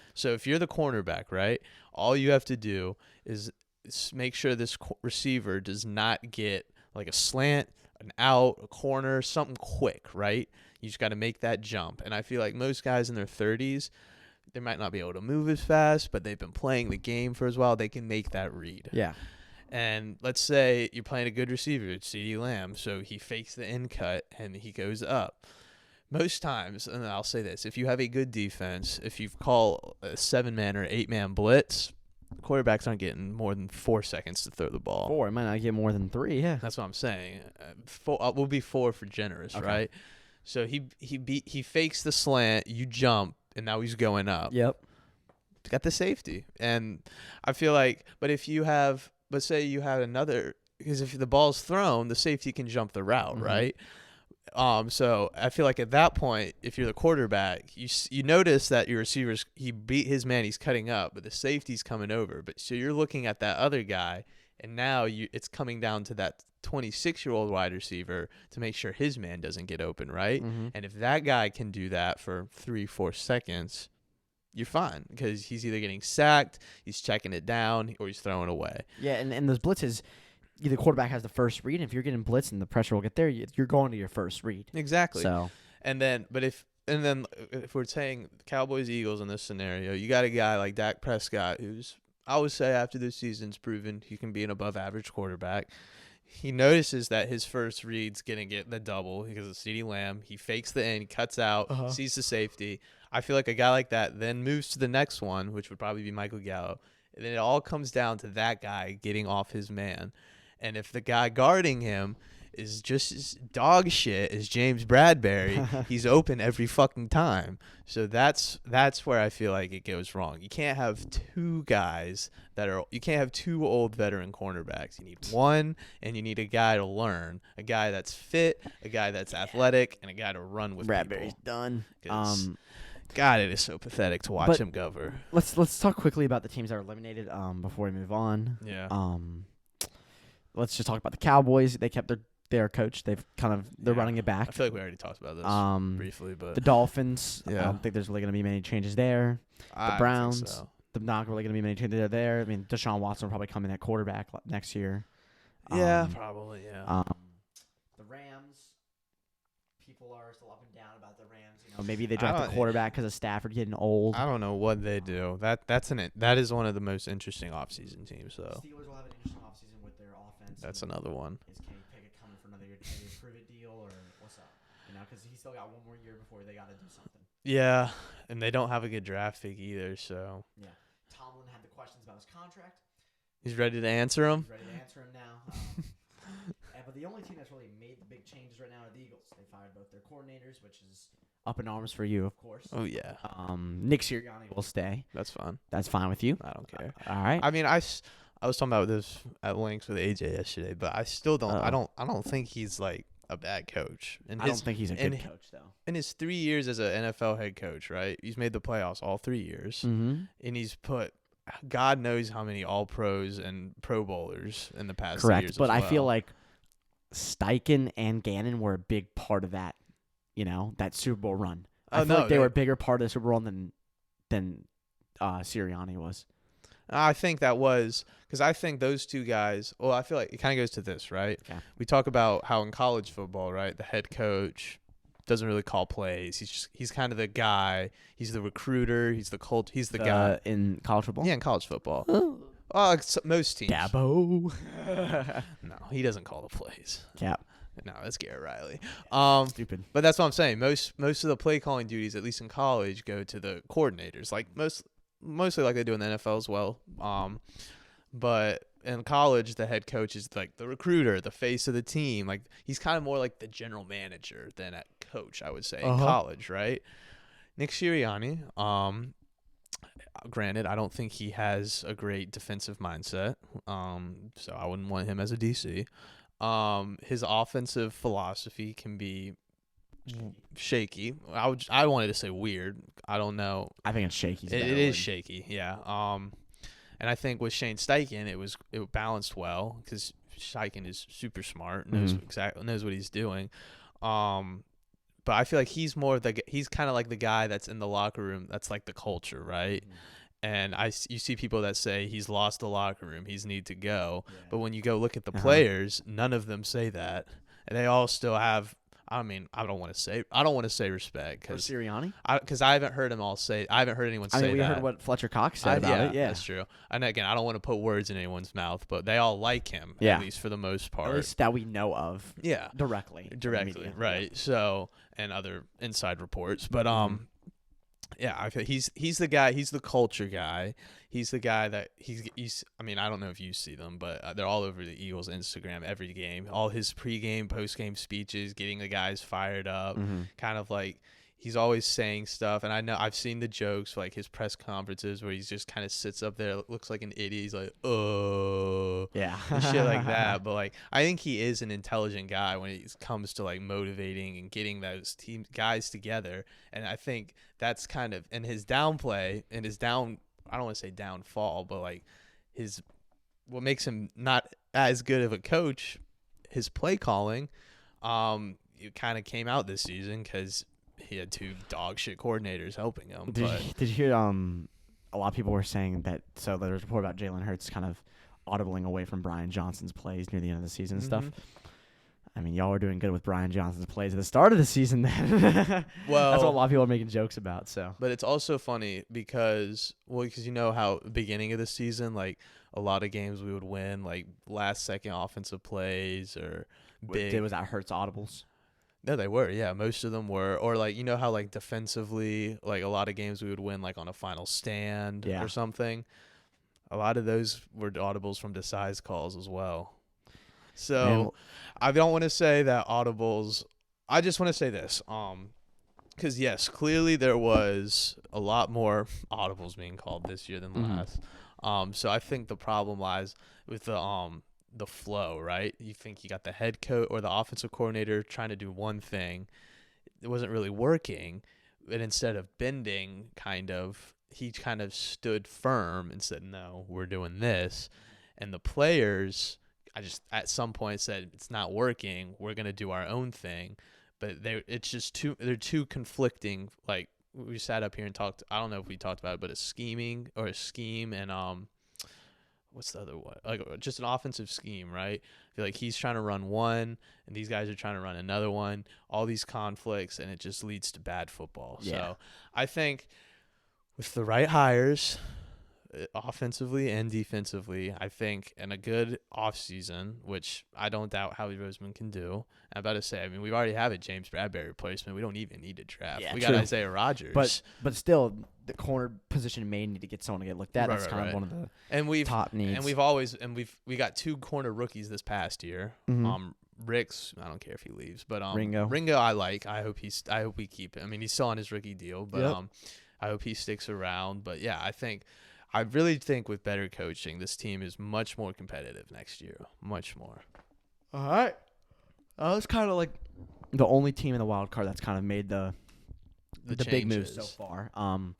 you're the cornerback, right, all you have to do is make sure this receiver does not get like a slant, an out, a corner, something quick, right? You just got to make that jump. And I feel like most guys in their 30s, they might not be able to move as fast, but they've been playing the game for as well. They can make that read. Yeah. And let's say you're playing a good receiver, it's CeeDee Lamb, so he fakes the in cut and he goes up. Most times, and I'll say this, if you have a good defense, if you call a 7-man or 8-man blitz, quarterbacks aren't getting more than 4 seconds to throw the ball. 4, it might not get more than 3. Yeah, that's what I'm saying. 4 will be 4 for generous, right? So he fakes the slant, you jump, and now he's going up. Yep, got the safety, and I feel like, but if you have, let's say you have another, because if the ball's thrown, the safety can jump the route, right? So I feel like at that point, if you're the quarterback, you notice that your receivers, he beat his man, he's cutting up, but the safety's coming over. But so you're looking at that other guy, and now it's coming down to that 26-year-old wide receiver to make sure his man doesn't get open, right? And if that guy can do that for 3-4 seconds, you're fine, because he's either getting sacked, he's checking it down, or he's throwing away. Yeah, and those blitzes, the quarterback has the first read. If you're getting blitzed and the pressure will get there, you're going to your first read. Exactly. So, and then if we're saying Cowboys Eagles in this scenario, you got a guy like Dak Prescott, who's, I would say, after this season's proven he can be an above average quarterback. He notices that his first read's gonna get the double because of CeeDee Lamb. He fakes the in, cuts out, sees the safety. I feel like a guy like that then moves to the next one, which would probably be Michael Gallup. And then it all comes down to that guy getting off his man. And if the guy guarding him is just as dog shit as James Bradbury, he's open every fucking time. So that's where I feel like it goes wrong. You can't have two old veteran cornerbacks. You need one, and you need a guy to learn, a guy that's fit, a guy that's athletic, and a guy to run with. Bradbury's done. God, it is so pathetic to watch him govern. Let's talk quickly about the teams that were eliminated before we move on. Yeah. Let's just talk about the Cowboys. They kept their coach. They're running it back. I feel like we already talked about this briefly, but the Dolphins. I don't think there's really going to be many changes there. The Browns. Think so. They're not really going to be many changes there. I mean, Deshaun Watson will probably come in at quarterback next year. Yeah, probably. Yeah. The Rams. People are still up and down about the Rams. You know, maybe they draft a quarterback because of Stafford getting old. I don't know what they do. That is one of the most interesting offseason teams. So Steelers will have an interesting offseason with their offense. That's another one. Is Kenny Pickett coming for another year to prove it deal, or what's up? because he's still got one more year before they got to do something. Yeah, and they don't have a good draft pick either, so. Yeah. Tomlin had the questions about his contract. He's ready to answer them? He's ready to answer them now. But the only team that's really made the big changes right now are the Eagles. They fired both their coordinators, which is up in arms for you, of course. Oh, yeah. Nick Sirianni will stay. That's fine. That's fine with you? I don't care. All right. I mean, I was talking about this at length with AJ yesterday, but I still don't. I don't think he's like a bad coach. I don't think he's a good coach though. In his 3 years as an NFL head coach, right? He's made the playoffs all 3 years, and he's put God knows how many All Pros and Pro Bowlers in the past 2 years. But I feel like Steichen and Gannon were a big part of that. That Super Bowl run. I feel like they were a bigger part of the Super Bowl than Sirianni was. I think that was because I think those two guys. Well, I feel like it kind of goes to this, right? Okay. We talk about how in college football, right, the head coach doesn't really call plays. He's kind of the guy. He's the recruiter. He's the guy in college football. Yeah, in college football. Most teams. Dabo. No, he doesn't call the plays. Cap. No, that's Garrett Riley. Stupid. But that's what I'm saying. Most of the play calling duties, at least in college, go to the coordinators. Like mostly like they do in the NFL as well. But in college, the head coach is like the recruiter, the face of the team. Like he's kind of more like the general manager than a coach, I would say, in college, right? Nick Sirianni, granted, I don't think he has a great defensive mindset. So I wouldn't want him as a DC. His offensive philosophy can be shaky. I wanted to say weird. I don't know. I think it's shaky. It is shaky, yeah. And I think with Shane Steichen, it balanced well because Steichen is super smart, knows what he's doing. But I feel like he's kind of like the guy that's in the locker room. That's like the culture, right? Mm-hmm. And you see people that say he's lost the locker room, he's need to go. Yeah. But when you go look at the players, none of them say that, and they all still have. I mean, I don't want to say respect because Sirianni. Because I haven't heard anyone say that. We heard what Fletcher Cox said about it. Yeah, that's true. And again, I don't want to put words in anyone's mouth, but they all like him at least for the most part. At least that we know of. Yeah, directly, right? So and other inside reports, but yeah, I feel he's the guy. He's the culture guy. He's the guy that he's. I mean, I don't know if you see them, but they're all over the Eagles' Instagram every game. All his pregame, postgame speeches, getting the guys fired up. Kind of like he's always saying stuff. And I know I've seen the jokes like his press conferences where he just kind of sits up there, looks like an idiot. He's like, oh, yeah, and shit like that. But like, I think he is an intelligent guy when it comes to like motivating and getting those team guys together. And I think that's kind of in his downplay and his down. I don't want to say downfall, but like what makes him not as good of a coach, his play calling, it kind of came out this season because he had two dog shit coordinators helping him. Did you hear? A lot of people were saying that. So there was a report about Jalen Hurts kind of audibling away from Brian Johnson's plays near the end of the season and stuff. I mean, y'all were doing good with Brian Johnson's plays at the start of the season then. Well, that's what a lot of people are making jokes about. So, but it's also funny because you know how beginning of the season, like a lot of games we would win, like last second offensive plays or big. Was that Hurts audibles? No, they were. Yeah, most of them were. Or like you know how like defensively, like a lot of games we would win like on a final stand or something. A lot of those were audibles from Desai's calls as well. So, I don't want to say that audibles. I just want to say this, because yes, clearly there was a lot more audibles being called this year than last. So I think the problem lies with the flow, right? You think you got the head coach or the offensive coordinator trying to do one thing, it wasn't really working, and instead of bending, he kind of stood firm and said, "No, we're doing this," and the players. I just at some point said it's not working. We're gonna do our own thing, but they're too conflicting. Like we sat up here and talked. I don't know if we talked about it, but a scheme and what's the other one? Like just an offensive scheme, right? I feel like he's trying to run one, and these guys are trying to run another one. All these conflicts, and it just leads to bad football. Yeah. So I think with the right hires. offensively and defensively. I think in a good offseason, which I don't doubt Howie Roseman can do. I'm about to say, I mean, we already have a James Bradbury replacement. We don't even need to draft. We got Isaiah Rodgers. But still, the corner position may need to get someone to get looked at. That's kind of one of the top needs. And we got 2 corner rookies this past year. Ricks, I don't care if he leaves, but Ringo I like. I hope we keep him. I mean, he's still on his rookie deal, but I hope he sticks around. But yeah, I really think with better coaching, this team is much more competitive next year. Much more. All right. It's kind of like the only team in the wild card that's kind of made the big moves so far.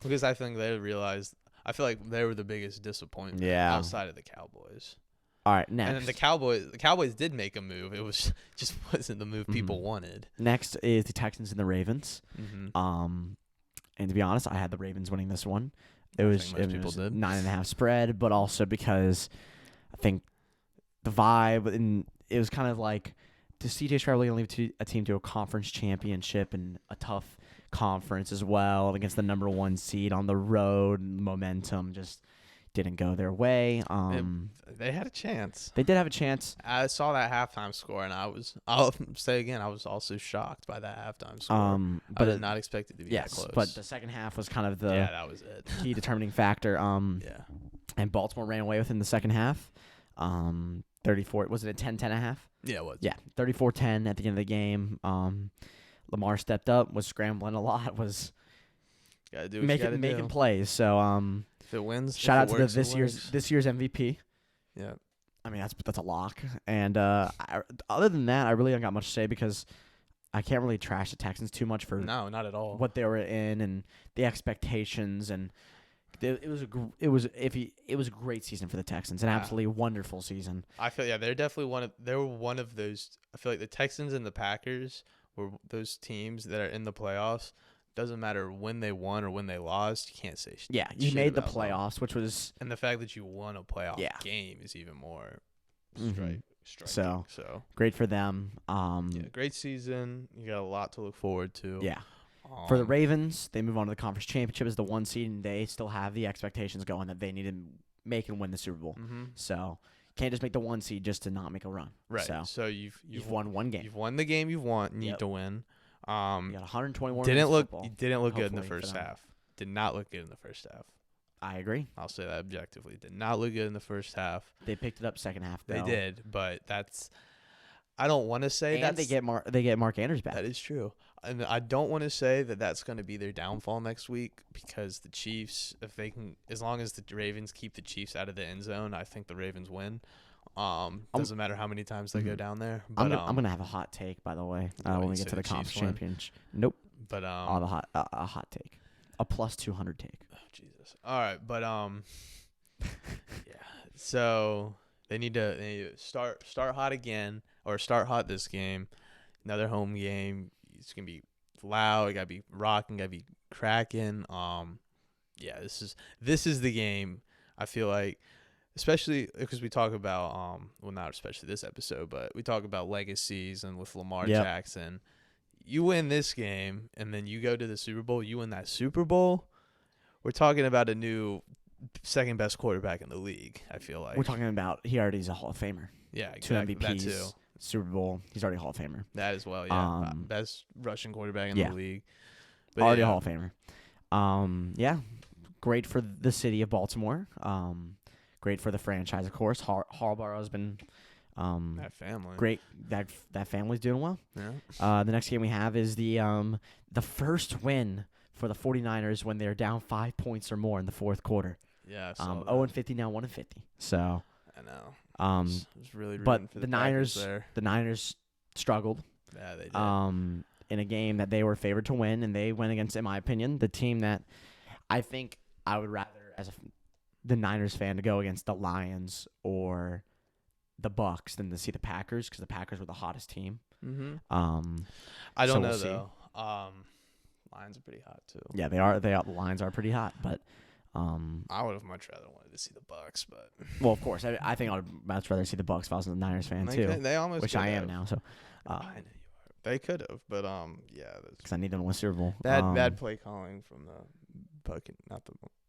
Because I think they realized. I feel like they were the biggest disappointment outside of the Cowboys. All right, next. And then the Cowboys did make a move. It was just wasn't the move people wanted. Next is the Texans and the Ravens. And to be honest, I had the Ravens winning this one. It was 9.5 spread, but also because I think the vibe, and it was kind of like, does C.J. Stroud really lead a team to a conference championship and a tough conference as well against the number 1 seed on the road? Momentum just didn't go their way. They had a chance. They did have a chance. I saw that halftime score, and I'll say again, I was also shocked by that halftime score. But I did not expect it to be that close. But the second half was kind of that was it. Key determining factor. And Baltimore ran away with it in the second half. 34. Was it a 10-10 and a half? Yeah, it was. Yeah, 34-10 at the end of the game. Lamar stepped up, was scrambling a lot, was making plays. So if it wins, shout out to this year's MVP. Yeah, I mean that's a lock. And other than that, I really don't got much to say because I can't really trash the Texans too much for not at all what they were in and the expectations, and it was a great season for the Texans, an absolutely wonderful season. I feel they were one of those. I feel like the Texans and the Packers were those teams that are in the playoffs. Doesn't matter when they won or when they lost, you can't say shit. Yeah, you made the playoffs, which was, and the fact that you won a playoff game is even more striking. So great for them. Great season. You got a lot to look forward to. Yeah. For the Ravens, they move on to the conference championship as the 1 seed, and they still have the expectations going that they need to make and win the Super Bowl. So can't just make the 1 seed just to not make a run. Right. So you've won one game. You've won the game you've won. Need to win. You got 121. You didn't look good in the first half. Did not look good in the first half. I agree. I'll say that objectively. Did not look good in the first half. They picked it up second half, though. They did, but I don't want to say that. They get Mark Andrews back. That is true. And I don't want to say that that's going to be their downfall next week because the Chiefs, as long as the Ravens keep the Chiefs out of the end zone, I think the Ravens win. Doesn't matter how many times they go down there. But I'm gonna have a hot take, by the way, when we get to the conference championship. Nope. But I'll have a hot take, a plus 200 take. Oh, Jesus. All right, but yeah. So they need to start hot again, or start hot this game. Another home game. It's gonna be loud. It gotta be rocking. Gotta be cracking. Yeah. This is the game. I feel like. Especially because we talk about, well, not especially this episode, but we talk about legacies and with Lamar Jackson. You win this game, and then you go to the Super Bowl. You win that Super Bowl. We're talking about a new second best quarterback in the league, I feel like. We're talking about he already is a Hall of Famer. Yeah, exactly. 2 MVPs, that too. Super Bowl. He's already a Hall of Famer. That as well, yeah. Best Russian quarterback in the league. But already a Hall of Famer. Yeah, great for the city of Baltimore. Great for the franchise, of course. Harbaugh has been that family great. That family's doing well. Yeah. The next game we have is the first win for the 49ers when they're down 5 points or more in the fourth quarter. Yeah. 0-50 now, 1-50. So I know. I was really but for the Niners there. The Niners struggled. Yeah, they did. In a game that they were favored to win, and they went against, in my opinion, the team that I think I would rather as the Niners fan to go against the Lions or the Bucks than to see the Packers, because the Packers were the hottest team. Mm-hmm. I don't know though. Lions are pretty hot too. Yeah, they are. The Lions are pretty hot, but I would have much rather wanted to see the Bucks, but well, of course, I think I would much rather see the Bucks if I was a Niners fan too. They almost which I am now. So I know you are. They could have, but yeah, because I need them to win Super Bowl. Bad play calling from the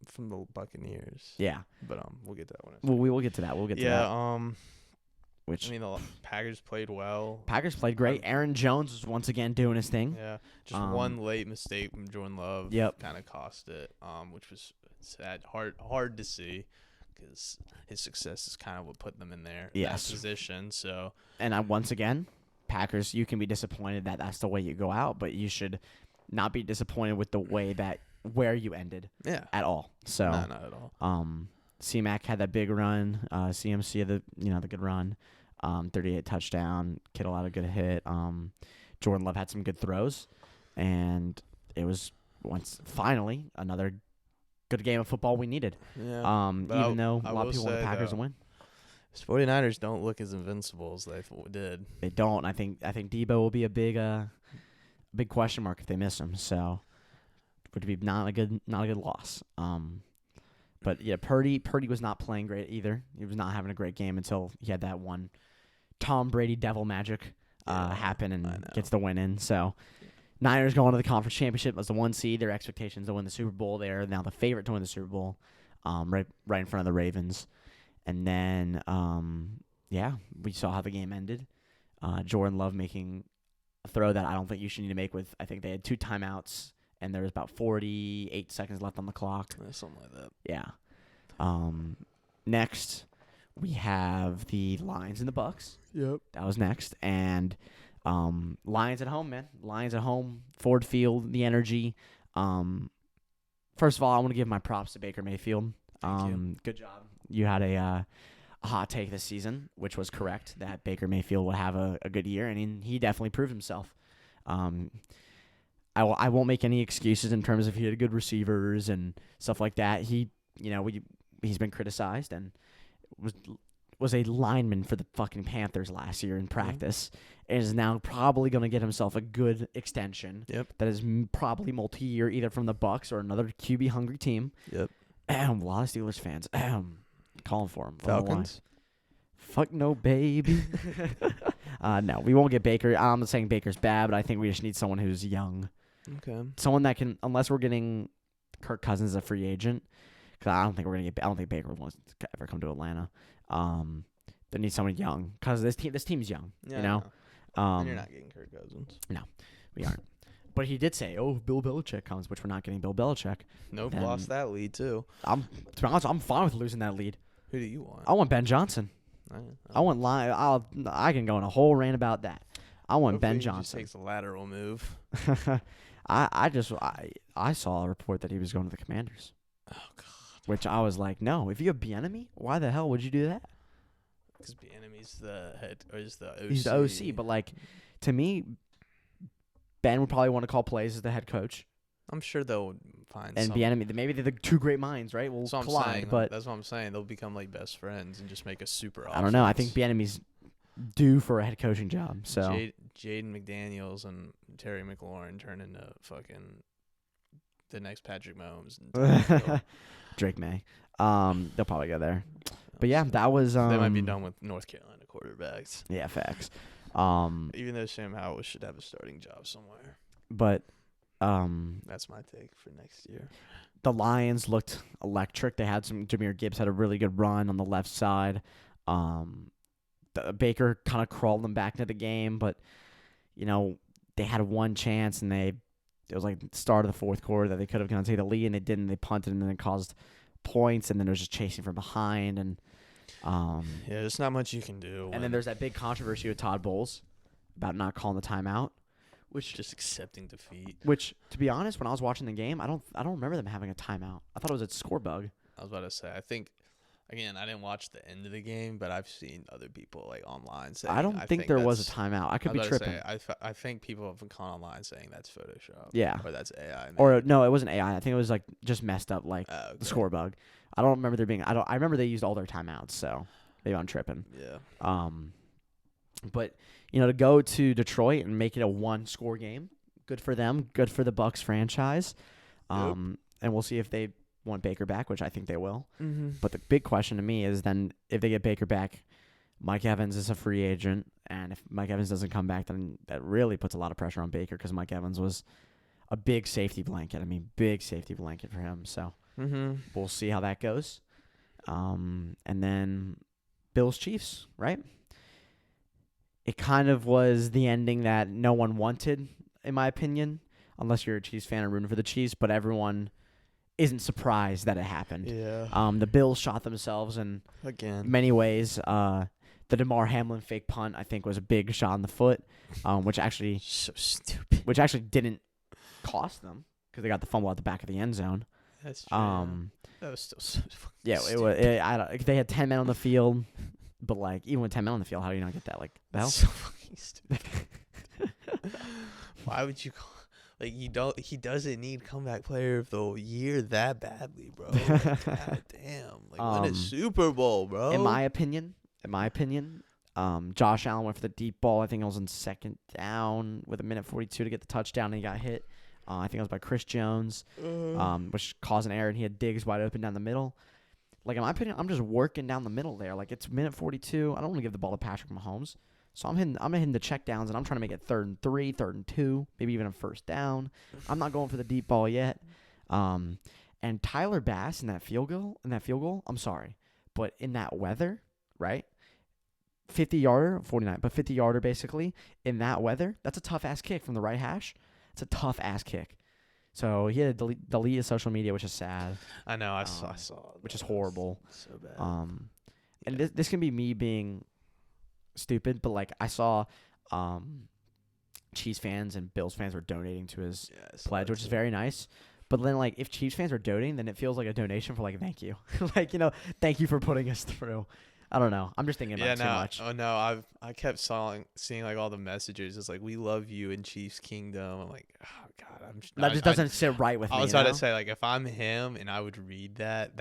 from the Buccaneers. Yeah, but we'll get to that one. Well, we will get to that. We'll get to that. Which the Packers played well. Packers played great. Aaron Jones was once again doing his thing. Yeah, just one late mistake from Jordan Love. Kind of cost it. Which was sad, hard to see, because his success is kind of what put them in that position. So, and once again, Packers, you can be disappointed that that's the way you go out, but you should not be disappointed with the way where you ended. Yeah, at all. So, no, not at all. C-Mac had that big run. CMC had the good run. 38 touchdown. Kittle had a good hit. Jordan Love had some good throws, and it was finally another good game of football we needed. Yeah. Even though a lot of people want the Packers to win. 49ers don't look as invincible as they did. They don't. I think Debo will be a big question mark if they miss him. So, would be not a good loss. But yeah, Purdy was not playing great either. He was not having a great game until he had that one Tom Brady devil magic happen and gets the win in. So, Niners going to the conference championship as the 1 seed. Their expectations to win the Super Bowl. They are now the favorite to win the Super Bowl, right in front of the Ravens. And then, we saw how the game ended. Jordan Love making a throw that I don't think you should need to make with, I think they had 2 timeouts, and there was about 48 seconds left on the clock. Something like that. Yeah. Next, we have the Lions and the Bucks. Yep. That was next. And Lions at home, man. Lions at home. Ford Field, the energy. First of all, I want to give my props to Baker Mayfield. Thank you. Good job. You had a hot take this season, which was correct, that Baker Mayfield would have a good year, and he definitely proved himself. I won't make any excuses in terms of he had good receivers and stuff like that. He's been criticized and was a lineman for the fucking Panthers last year in practice, and is now probably going to get himself a good extension. Yep. That is probably multi-year, either from the Bucks or another QB hungry team. Yep. A lot of Steelers fans calling for him. Falcons. Fuck no, baby. No, we won't get Baker. I'm not saying Baker's bad, but I think we just need someone who's young. Okay. Someone that can, unless we're getting Kirk Cousins as a free agent, because I don't think Baker wants to ever come to Atlanta. They need someone young, because this team's young. Yeah, you know. And you're not getting Kirk Cousins. No, we aren't. But he did say, "Oh, if Bill Belichick comes," which we're not getting Bill Belichick. Nope, lost that lead too. To be honest, I'm fine with losing that lead. Who do you want? I want Ben Johnson. I want I can go on a whole rant about that. I want Ben Johnson. Just takes a lateral move. I saw a report that he was going to the Commanders. Oh God. Which I was like, no. If you have Bieniemy, why the hell would you do that? Because Bieniemy's the head, or is the OC. He's the OC, but like, to me, Ben would probably want to call plays as the head coach. I'm sure they'll find. And Bieniemy, maybe they're the 2 great minds, right? Will collide, but that's what I'm saying. They'll become like best friends and just make a super. I don't know. I think Bieniemy's due for a head coaching job. So Jaden McDaniels and Terry McLaurin turn into fucking the next Patrick Mahomes. And Drake May. They'll probably go there. But yeah, that was. They might be done with North Carolina quarterbacks. Yeah, facts. Even though Sam Howell should have a starting job somewhere. But that's my take for next year. The Lions looked electric. They had Jahmyr Gibbs had a really good run on the left side. Baker kind of crawled them back into the game, but they had one chance, and it was like the start of the fourth quarter that they could have kind of taken the lead, and they didn't. They punted, and then it caused points, and then it was just chasing from behind, and there's not much you can do. And then there's that big controversy with Todd Bowles about not calling the timeout, which just accepting defeat. Which, to be honest, when I was watching the game, I don't remember them having a timeout. I thought it was a score bug. I was about to say, I think. Again, I didn't watch the end of the game, but I've seen other people like online saying. I don't think there was a timeout. I could be tripping. I think people have gone online saying that's Photoshop. Yeah. Or that's AI. Maybe. Or no, it wasn't AI. I think it was like just messed up, like the score bug. I don't remember there being. I remember they used all their timeouts, so maybe I'm tripping. Yeah. But to go to Detroit and make it a 1-score game, good for them. Good for the Bucs franchise. Yep. And we'll see if they want Baker back, which I think they will. Mm-hmm. But the big question to me is then if they get Baker back, Mike Evans is a free agent, and if Mike Evans doesn't come back, then that really puts a lot of pressure on Baker because Mike Evans was a big safety blanket. I mean, big safety blanket for him. So we'll see how that goes. And then Bills Chiefs, right? It kind of was the ending that no one wanted, in my opinion, unless you're a Chiefs fan and rooting for the Chiefs, but everyone isn't surprised that it happened. Yeah. The Bills shot themselves in many ways. The DeMar Hamlin fake punt, I think, was a big shot in the foot, which actually so stupid. Which actually didn't cost them because they got the fumble at the back of the end zone. That's true. That was still so fucking stupid. It was. They had 10 men on the field, but like even with 10 men on the field, how do you not get that? Like the hell? So fucking stupid. Why would you call? Like he doesn't need comeback player of the year that badly, bro. Like, God damn. Like win a Super Bowl, bro. In my opinion, Josh Allen went for the deep ball. I think it was in second down with 1:42 to get the touchdown, and he got hit. I think it was by Chris Jones, which caused an error, and he had Diggs wide open down the middle. Like, in my opinion, I'm just working down the middle there. Like, it's 1:42. I don't want to give the ball to Patrick Mahomes. So I'm hitting the check downs, and I'm trying to make it 3rd and 3, 3rd and 2, maybe even a first down. I'm not going for the deep ball yet. And Tyler Bass in that field goal, I'm sorry, but in that weather, right? 50-yarder, 49, but 50-yarder basically in that weather. That's a tough ass kick from the right hash. It's a tough ass kick. So he had to delete his social media, which is sad. I know. I saw. Which is horrible. So bad. And this can be me being stupid, but like I saw Chiefs fans and Bills fans were donating to his pledge, which is very nice. But then like if Chiefs fans are donating, then it feels like a donation for like thank you. Like, thank you for putting us through. I don't know. I'm just thinking about it too much. Oh no, I kept seeing like all the messages. It's like we love you in Chiefs Kingdom. I'm like, oh god, that just doesn't sit right with me. I was about to say, like, if I'm him and I would read that,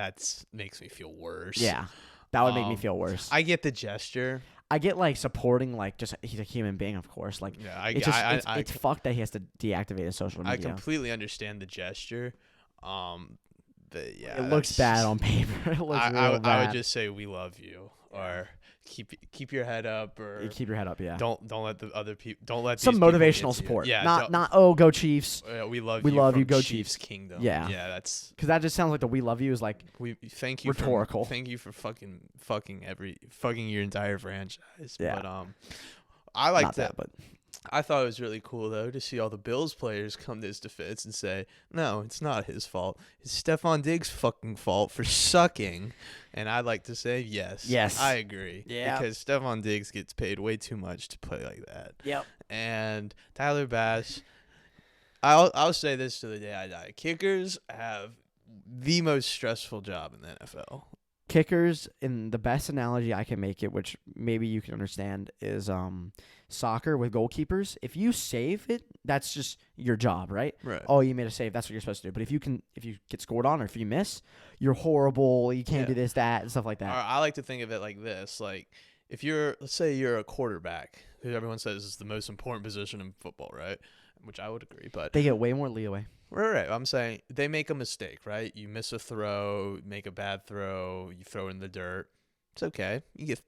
makes me feel worse. Yeah, that would make me feel worse. I get the gesture. I get like supporting, like just he's a human being, of course. Like, it's fucked that he has to deactivate his social media. I completely understand the gesture. But yeah, it looks bad on paper. It looks real bad. I would just say we love you, or keep your head up, or keep your head up. Yeah. Don't let the other people. Don't let some motivational support. Yeah. Not go Chiefs. We love you. Go Chiefs Kingdom. Yeah. Yeah. That's because that just sounds like the we love you is like we thank you rhetorical. Thank you for fucking your entire franchise. Yeah. But I like that. But I thought it was really cool, though, to see all the Bills players come to his defense and say, no, it's not his fault. It's Stephon Diggs' fucking fault for sucking. And I'd like to say, yes, I agree. Yeah. Because Stephon Diggs gets paid way too much to play like that. Yep. And Tyler Bass, I'll say this to the day I die. Kickers have the most stressful job in the NFL. Kickers, in the best analogy I can make it, which maybe you can understand, is soccer with goalkeepers. If you save it, that's just your job, right? Right. Oh, you made a save. That's what you're supposed to do. But if you get scored on, or if you miss, you're horrible. You can't do this, that, and stuff like that. I like to think of it like this: like if let's say you're a quarterback, who everyone says is the most important position in football, right? Which I would agree, but they get way more leeway. Right. I'm saying they make a mistake, right? You miss a throw, make a bad throw, you throw it in the dirt. It's okay. You get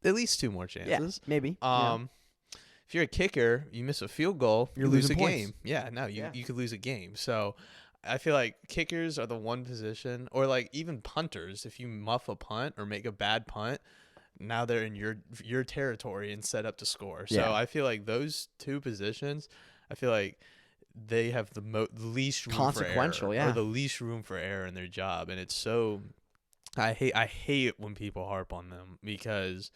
at least two more chances. Yeah, maybe. If you're a kicker, you miss a field goal, you lose a game. Yeah, no, you could lose a game. So I feel like kickers are the one position, or like even punters, if you muff a punt or make a bad punt, now they're in your territory and set up to score. So I feel like those two positions, I feel like they have the least room consequential, for error, or the least room for error in their job, and it's so. I hate it when people harp on them, because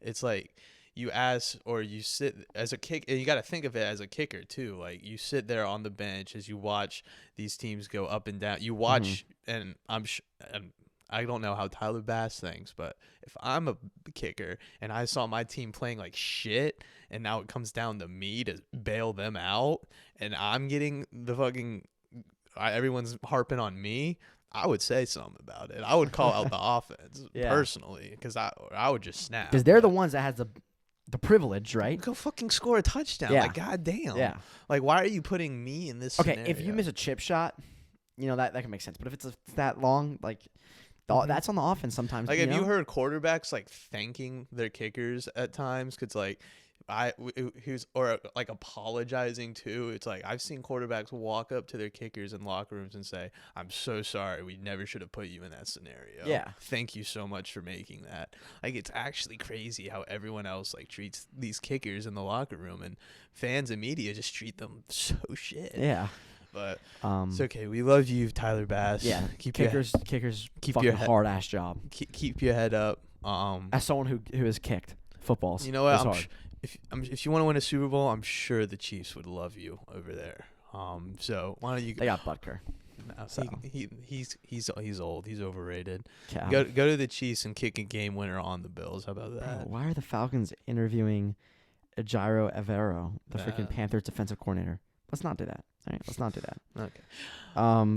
it's like you ask or you sit as a kick, and you got to think of it as a kicker too. Like you sit there on the bench as you watch these teams go up and down. You watch, and I don't know how Tyler Bass thinks, but if I'm a kicker and I saw my team playing like shit, and now it comes down to me to bail them out, and I'm getting the fucking everyone's harping on me, I would say something about it. I would call out the offense personally, because I would just snap. Because they're the ones that has the privilege, right? Go fucking score a touchdown. Yeah. Like, goddamn. Yeah. Like, why are you putting me in this scenario? If you miss a chip shot, that can make sense. But if it's that long, like, that's on the offense sometimes. Like, have you heard quarterbacks, like, thanking their kickers at times? Because, like, he was or like apologizing too. It's like I've seen quarterbacks walk up to their kickers in locker rooms and say, "I'm so sorry. We never should have put you in that scenario. Yeah. Thank you so much for making that." Like it's actually crazy how everyone else like treats these kickers in the locker room, and fans and media just treat them so shit. Yeah. But it's okay. We love you, Tyler Bass. Yeah. Kickers keep fucking hard ass job. Keep your head up. As someone who has kicked footballs, you know what? If you want to win a Super Bowl, I'm sure the Chiefs would love you over there. So why don't you? They got Butker. No, so. He's old. He's overrated. Yeah. Go to the Chiefs and kick a game winner on the Bills. How about that? Bro, why are the Falcons interviewing Ejiro Evero, the freaking Panthers defensive coordinator? Let's not do that. All right, let's not do that. Okay.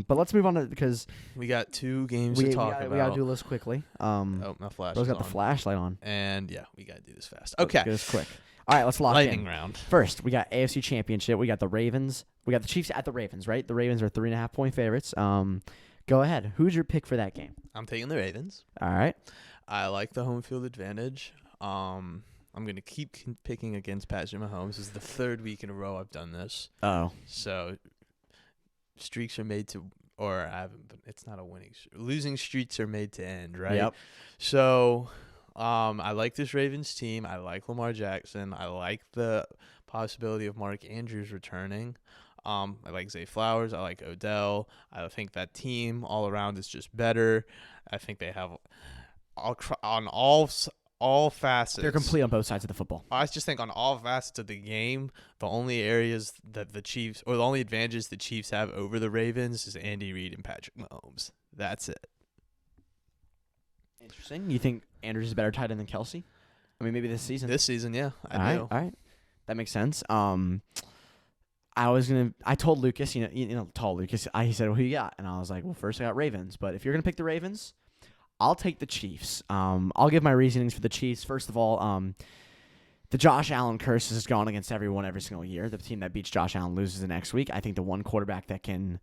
But let's move on to because we got 2 games to talk about. We gotta do this quickly. My flash. Bro's got the flashlight on. And yeah, we gotta do this fast. Okay. Get this quick. All right, let's lock Lightning in. round. First, we got AFC Championship. We got the Ravens. We got the Chiefs at the Ravens, right? The Ravens are 3.5 point favorites. Go ahead. Who's your pick for that game? I'm taking the Ravens. All right. I like the home field advantage. I'm going to keep picking against Patrick Mahomes. This is the 3rd week in a row I've done this. Oh. So streaks are made to, or I haven't, it's not a winning. Losing streaks are made to end, right? Yep. So I like this Ravens team. I like Lamar Jackson. I like the possibility of Mark Andrews returning. I like Zay Flowers. I like Odell. I think that team all around is just better. I think they have on all facets. They're complete on both sides of the football. I just think on all facets of the game, the only areas that the Chiefs, or the only advantages the Chiefs have over the Ravens is Andy Reid and Patrick Mahomes. That's it. Interesting. You think Andrews is a better tight end than Kelsey? I mean, maybe this season. This season, yeah. I do. All right. That makes sense. I told Lucas, he said, "Well, who you got?" And I was like, "Well, first I got Ravens, but if you're gonna pick the Ravens, I'll take the Chiefs." I'll give my reasonings for the Chiefs. First of all, the Josh Allen curse has gone against everyone every single year. The team that beats Josh Allen loses the next week. I think the one quarterback that can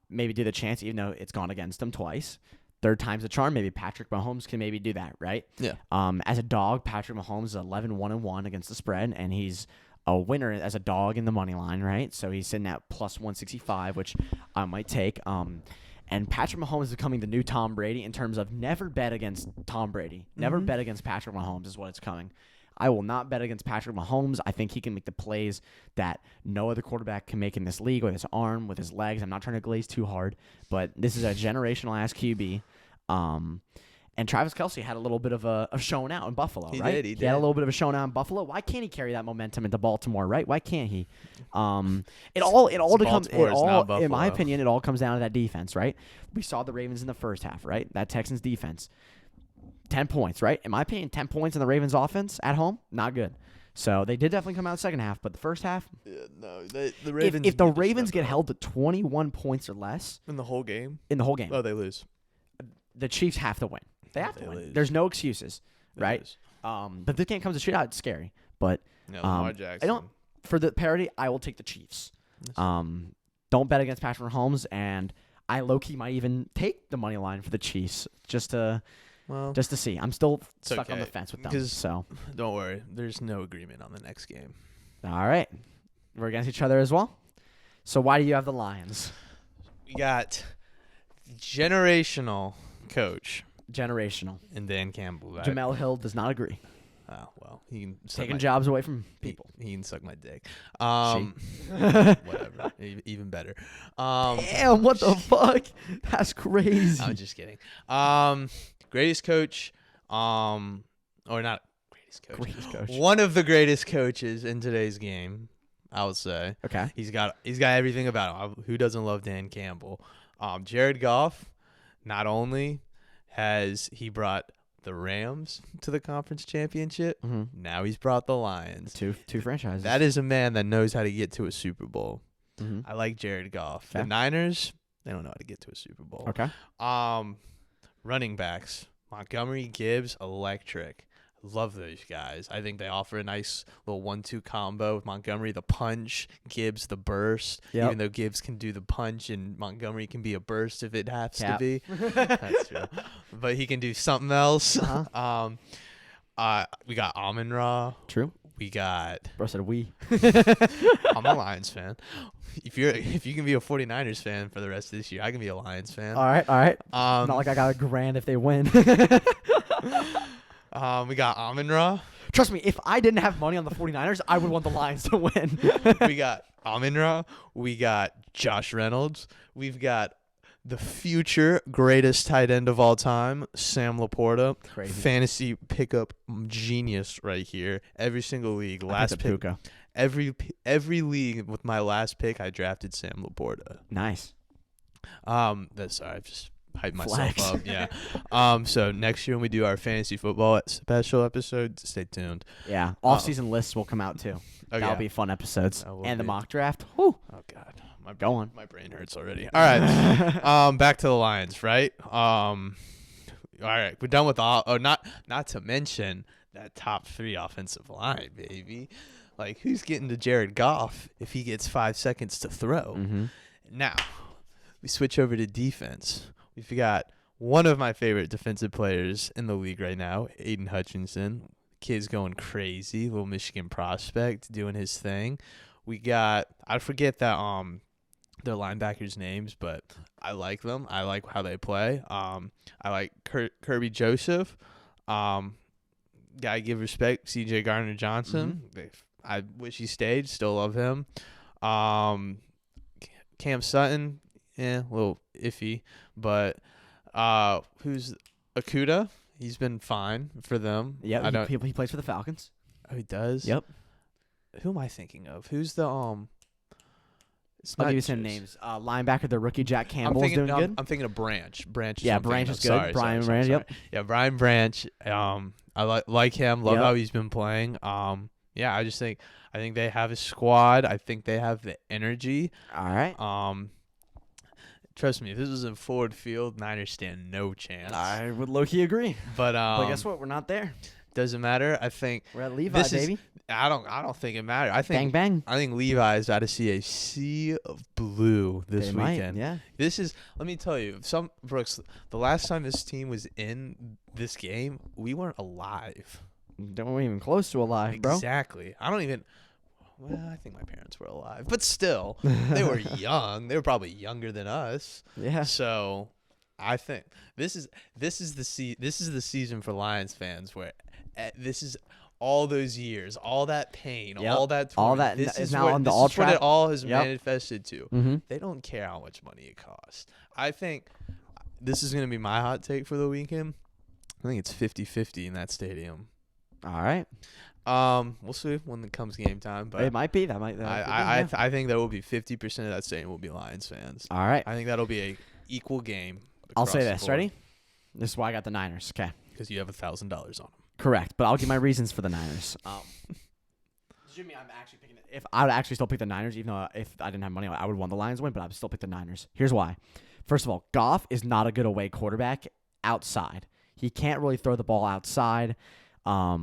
maybe do the chance, even though it's gone against them twice. 3rd time's the charm. Maybe Patrick Mahomes can maybe do that, right? Yeah. As a dog, Patrick Mahomes is 11-1-1 against the spread, and he's a winner as a dog in the money line, right? So he's sitting at plus 165, which I might take. And Patrick Mahomes is becoming the new Tom Brady in terms of never bet against Tom Brady. Never bet against Patrick Mahomes is what it's coming. I will not bet against Patrick Mahomes. I think he can make the plays that no other quarterback can make in this league with his arm, with his legs. I'm not trying to glaze too hard, but this is a generational-ass QB. And Travis Kelce had a little bit of a showing out in Buffalo, right? He did. He had a little bit of a showing out in Buffalo. Why can't he carry that momentum into Baltimore, right? Why can't he? In my opinion, it all comes down to that defense, right? We saw the Ravens in the first half, right? That Texans defense. 10 points, right? In my opinion, 10 points in the Ravens offense at home, not good. So they did definitely come out second half, but the first half, the Ravens. If the Ravens get held to 21 points or less in the whole game, oh, they lose. The Chiefs have to win. They have to win. There's no excuses, right? But this game comes to shootout. It's scary, but Lamar Jackson. For the parity, I will take the Chiefs. Don't bet against Patrick Mahomes, and I low-key might even take the money line for the Chiefs just to see. I'm still stuck on the fence with them. So don't worry, there's no agreement on the next game. All right, we're against each other as well. So why do you have the Lions? We got generational coach. Generational. And Dan Campbell. Right? Jamel Hill does not agree. Oh, well, he can taking jobs away from people. He can suck my dick. Whatever. Even better. Damn, what the fuck? That's crazy. I'm just kidding. Greatest coach, or not greatest coach. Greatest coach. One of the greatest coaches in today's game, I would say. Okay. He's got everything about him. Who doesn't love Dan Campbell? Jared Goff, not only has he brought the Rams to the conference championship, now he's brought the Lions. Two franchises. That is a man that knows how to get to a Super Bowl. Mm-hmm. I like Jared Goff. Okay. The Niners, they don't know how to get to a Super Bowl. Okay. Running backs, Montgomery, Gibbs, electric. Love those guys. I think they offer a nice little 1-2 combo with Montgomery, the punch, Gibbs, the burst. Yep. Even though Gibbs can do the punch and Montgomery can be a burst if it has to be. That's true. But he can do something else. Uh-huh. We got Amon-Ra. True. We got. Bro said we. I'm a Lions fan. If you can be a 49ers fan for the rest of this year, I can be a Lions fan. All right. Not like I got $1,000 if they win. We got Amon-Ra. Trust me, if I didn't have money on the 49ers, I would want the Lions to win. We got Amon-Ra. We got Josh Reynolds. We've got the future greatest tight end of all time, Sam Laporta. Crazy. Fantasy pickup genius right here. Every single league. Last pick. Puka. Every league with my last pick, I drafted Sam Laporta. Nice. Sorry, I've just hyped myself Flex. up. Yeah. So next year when we do our fantasy football special episode, stay tuned. Yeah. Off-season lists will come out too. That'll be fun episodes. And the mock draft. Whew. Oh God. My brain hurts already. All right. Back to the Lions, right? All right. We're done with all. Oh, not to mention that top 3 offensive line, baby. Like, who's getting to Jared Goff if he gets 5 seconds to throw? Mm-hmm. Now, we switch over to defense. We've got one of my favorite defensive players in the league right now, Aiden Hutchinson. Kid's going crazy. Little Michigan prospect doing his thing. We got, I forget that their linebackers' names, but I like them. I like how they play. I like Kirby Joseph. Gotta give respect, C.J. Gardner-Johnson. Mm-hmm. I wish he stayed. Still love him. Cam Sutton, a little iffy. But who's Okudah? He's been fine for them. Yeah, he plays for the Falcons. Oh, he does? Yep. Who am I thinking of? Who's the I'll give you some names. Linebacker, the rookie Jack Campbell is doing good. I'm thinking of Branch. Branch is good. Sorry, Brian Branch, yep. Yeah, Brian Branch. I like him. Love how he's been playing. Yeah, I think they have a squad. I think they have the energy. All right. Trust me, if this was in Ford Field, Niners stand no chance. I would low-key agree. But guess what? We're not there. Doesn't matter. I think we're at Levi, baby. I don't think it matters. I think bang. I think Levi's about to see a sea of blue this weekend. Yeah. This is. Let me tell you, Brooks. The last time this team was in this game, we weren't alive. Weren't even close to alive, bro. Exactly. I don't even. Well, I think my parents were alive, but still, they were young. They were probably younger than us. Yeah. So, I think this is the season for Lions fans where this is all those years, all that pain, all that this is now on the all track. What it all has manifested to. Mm-hmm. They don't care how much money it costs. I think this is going to be my hot take for the weekend. I think it's 50-50 in that stadium. All right. We'll see when it comes game time, but it might be. I think there will be 50% of that stadium will be Lions fans. All right. I think that'll be a equal game. I'll say this. Ready? This is why I got the Niners. Okay. Because you have $1,000 on them. Correct, but I'll give my reasons for the Niners. Jimmy, I'm actually picking it. If I would actually still pick the Niners, even though if I didn't have money, I would want the Lions win, but I would still pick the Niners. Here's why. First of all, Goff is not a good away quarterback outside. He can't really throw the ball outside.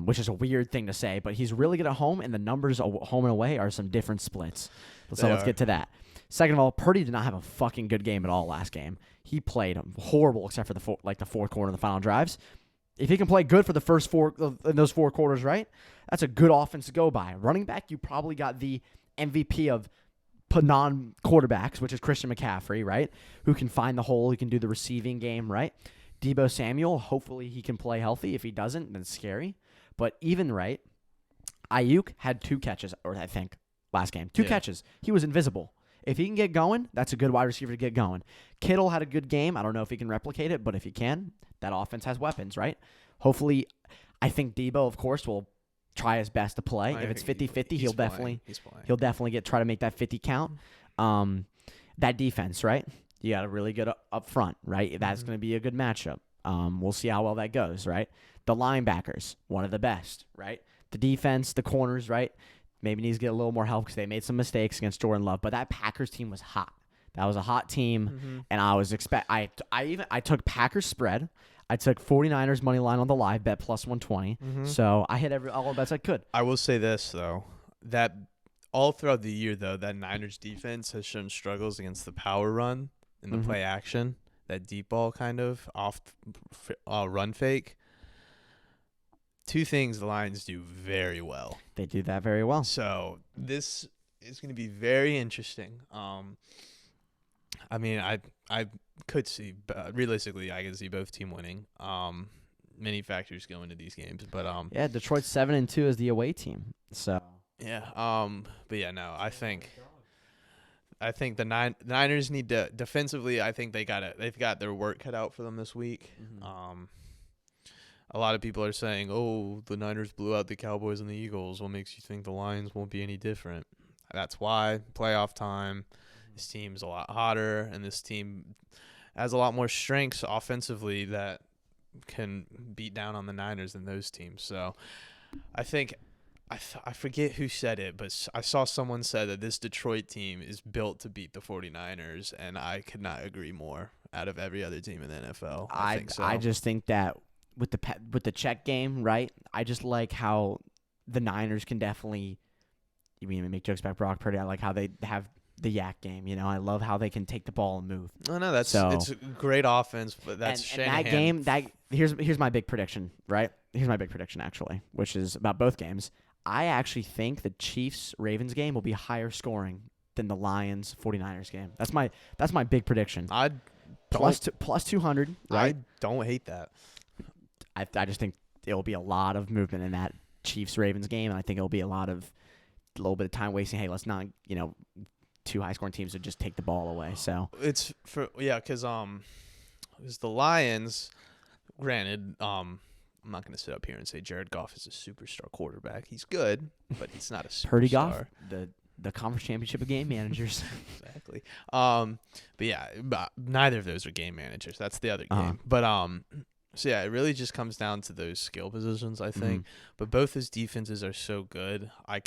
Which is a weird thing to say, but he's really good at home, and the numbers home and away are some different splits. So let's get to that. Second of all, Purdy did not have a fucking good game at all last game. He played horrible except for the fourth quarter and the final drives. If he can play good for the first in those 4 quarters, right, that's a good offense to go by. Running back, you probably got the MVP of non-quarterbacks, which is Christian McCaffrey, right, who can find the hole, he can do the receiving game, right? Deebo Samuel, hopefully he can play healthy. If he doesn't, then it's scary. But even right, Ayuk had 2 catches, or I think last game. 2 catches. He was invisible. If he can get going, that's a good wide receiver to get going. Kittle had a good game. I don't know if he can replicate it, but if he can, that offense has weapons, right? Hopefully, I think Deebo, of course, will try his best to play. If it's 50-50, he'll definitely try to make that 50 count. That defense, right? You got a really good up front, right? That's going to be a good matchup. We'll see how well that goes, right? The linebackers, one of the best, right? The defense, the corners, right? Maybe needs to get a little more help because they made some mistakes against Jordan Love. But that Packers team was hot. That was a hot team, and I was I took Packers spread. I took 49ers money line on the live bet plus 120. So I hit all the bets I could. I will say this though, that all throughout the year though, that Niners defense has shown struggles against the power run and the play action, that deep ball kind of off run fake. two things the Lions do very well. They do that very well. So this is going to be very interesting. I mean, I could see, realistically, I can see both team winning. Many factors go into these games, but yeah, Detroit's 7-2 as the away team. So yeah, but yeah, no, I think the Niners need to defensively. I think they've got their work cut out for them this week. Mm-hmm. A lot of people are saying, "Oh, the Niners blew out the Cowboys and the Eagles. What makes you think the Lions won't be any different?" That's why playoff time. This team's a lot hotter, and this team has a lot more strengths offensively that can beat down on the Niners than those teams. So I think I forget who said it, but I saw someone say that this Detroit team is built to beat the 49ers, and I could not agree more. Out of every other team in the NFL, I think so. I just think that with the check game, right? I just like how the Niners can definitely. You mean make jokes about Brock Purdy? I like how they have the yak game. I love how they can take the ball and move. No, it's a great offense, but that's Shanahan. And that game, here's my big prediction, right? Here's my big prediction, actually, which is about both games. I actually think the Chiefs-Ravens game will be higher scoring than the Lions-49ers game. That's my big prediction. Plus 200, right? I don't hate that. I just think there will be a lot of movement in that Chiefs-Ravens game, and I think it will be a little bit of time wasting. Hey, let's not, two high-scoring teams would just take the ball away. So it's because the Lions. Granted, I'm not going to sit up here and say Jared Goff is a superstar quarterback. He's good, but he's not a superstar. Purdy Goff, the conference championship of game managers. Exactly. But yeah, neither of those are game managers. That's the other game. But so yeah, it really just comes down to those skill positions, I think. Mm-hmm. But both his defenses are so good. I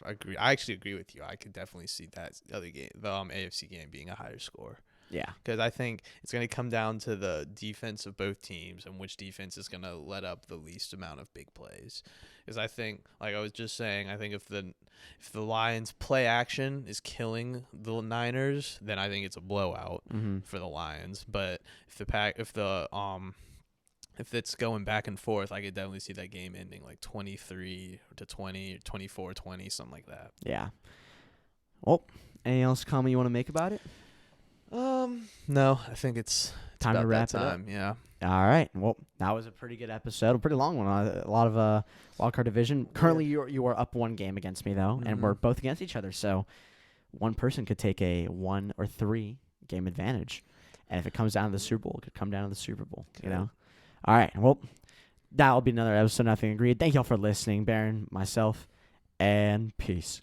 agree. I actually agree with you. I could definitely see that other game, the AFC game, being a higher score. Yeah, because I think it's going to come down to the defense of both teams and which defense is going to let up the least amount of big plays. Because I think, like I was just saying, I think if the Lions play action is killing the Niners, then I think it's a blowout for the Lions. But if it's going back and forth, I could definitely see that game ending like 23-20, 24-20, something like that. Yeah. Well, anything else comment you want to make about it? No, I think it's time to wrap it up. Yeah. All right. Well, that was a pretty good episode, a pretty long one. A lot of wildcard division. Currently, you are up one game against me though, and we're both against each other. So one person could take a 1 or 3 game advantage, and if it comes down to the Super Bowl, it could come down to the Super Bowl. Okay. All right. Well, that'll be another episode. Nothing Agreed. Thank y'all for listening, Baron, myself, and peace.